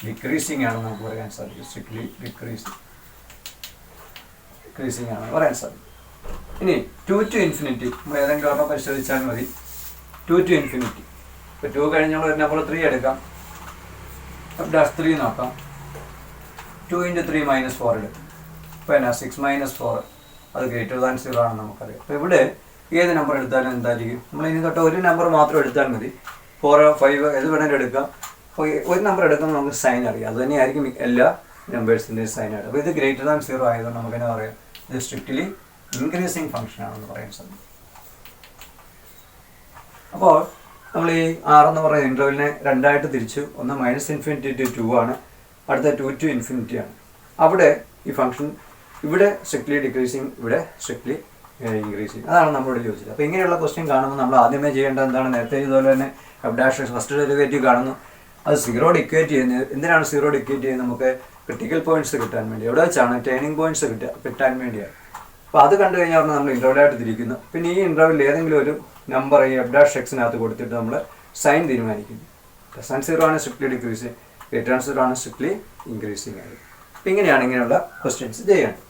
ഡിക്രീസിങ് ആണ് നമുക്ക് പറയാൻ സാധിക്കും. സ്ട്രിക്ട്ലി ഡിക്രീസിങ് ആണ് പറയാൻ സാധിക്കും. ഇനി 2 ടു ഇൻഫിനിറ്റി നമ്മൾ ഏതെങ്കിലും ഒരെണ്ണം പരിശോധിച്ചാൽ മതി. 2 ടു ഇൻഫിനിറ്റി. ഇപ്പോൾ 2 കഴിഞ്ഞുള്ള ഒരു നമ്പർ 3 എടുക്കാം. എഫ് ഡാഷ് 3 നോക്കാം. 2 × 3 - 4 എടുക്കും. ഇപ്പോൾ എന്നാ 6 - 4 അത് ഗ്രേറ്റർ ദാൻ 0 ആണെന്ന് നമുക്കറിയാം. അപ്പോൾ ഇവിടെ ഏത് നമ്പർ എടുത്താലും എന്തായിരിക്കും? നമ്മൾ ഇനി തൊട്ട് ഒരു നമ്പർ മാത്രം എടുത്താൽ മതി. 4, 5 ഏത് വേണമെങ്കിലും എടുക്കാം. അപ്പോൾ ഒരു നമ്പർ എടുക്കുമ്പോൾ നമുക്ക് സൈൻ അറിയാം. അത് തന്നെയായിരിക്കും എല്ലാ നമ്പേഴ്സിൻ്റെയും സൈൻ ആയിട്ട്. അപ്പോൾ ഇത് ഗ്രേറ്റർ ദാൻ 0 ആയതുകൊണ്ട് നമുക്ക് എന്നാ പറയാം? ഇത് സ്ട്രിക്ട്ലി ഇൻക്രീസിങ് ഫംഗ്ഷൻ ആണെന്ന് പറയാൻ സാധിക്കും. അപ്പോൾ നമ്മൾ ഈ 6 എന്ന് പറയുന്ന ഇൻ്റർവെല്ലിനെ 2 ആയിട്ട് തിരിച്ചു. ഒന്ന് -ഇൻഫിനിറ്റി ടു 2 ആണ്, അടുത്ത 2 ടു ഇൻഫിനിറ്റി ആണ്. അവിടെ ഈ ഫംഗ്ഷൻ ഇവിടെ സ്ട്രിക്ട്ലി ഡിക്രീസിങ്, ഇവിടെ സ്ട്രിക്ട്ലി ഇൻക്രീസിങ്. അതാണ് നമ്മളോട് ചോദിച്ചത്. അപ്പോൾ ഇങ്ങനെയുള്ള ക്വസ്റ്റ്യൻ കാണുമ്പോൾ നമ്മൾ ആദ്യമേ ചെയ്യേണ്ടത് എന്താണ്? നേരത്തെ ഇതുപോലെ തന്നെ എഫ് ഡാഷ് ഫസ്റ്റ് ഡെറിവേറ്റീവ് കാണുന്നു. അത് 0 ഡിക്വേറ്റ് ചെയ്യുന്നത്. എന്തിനാണ് 0 ഡിക്വേറ്റ് ചെയ്യുന്നത്? നമുക്ക് ക്രിട്ടിക്കൽ പോയിന്റ്സ് കിട്ടാൻ വേണ്ടി. എവിടെ വെച്ചാണ്? ടേണിംഗ് പോയിന്റ്സ് കിട്ടാൻ വേണ്ടിയാണ്. അപ്പോൾ അത് കണ്ടു കഴിഞ്ഞാൽ നമ്മൾ ഇൻ്റർവലായിട്ട് തിരിക്കുന്നു. പിന്നെ ഈ ഇൻ്റർവലിൽ ഏതെങ്കിലും ഒരു നമ്പർ ഈ എഫ് ഡാഷ് എക്സിനകത്ത് കൊടുത്തിട്ട് നമ്മൾ സൈൻ തീരുമാനിക്കുന്നു. ലെസ് ദാൻ 0 ആണ് സ്ട്രിക്ട്ലി ഡിക്രീസിങ്, ഗ്രേറ്റർ ദാൻ 0 ആണ് സ്ട്രിക്ട്ലി ഇൻക്രീസിങ് ആയത്. അപ്പോൾ ഇങ്ങനെയാണ് ഇങ്ങനെയുള്ള ക്വസ്റ്റ്യൻസ് ചെയ്യേണ്ടത്.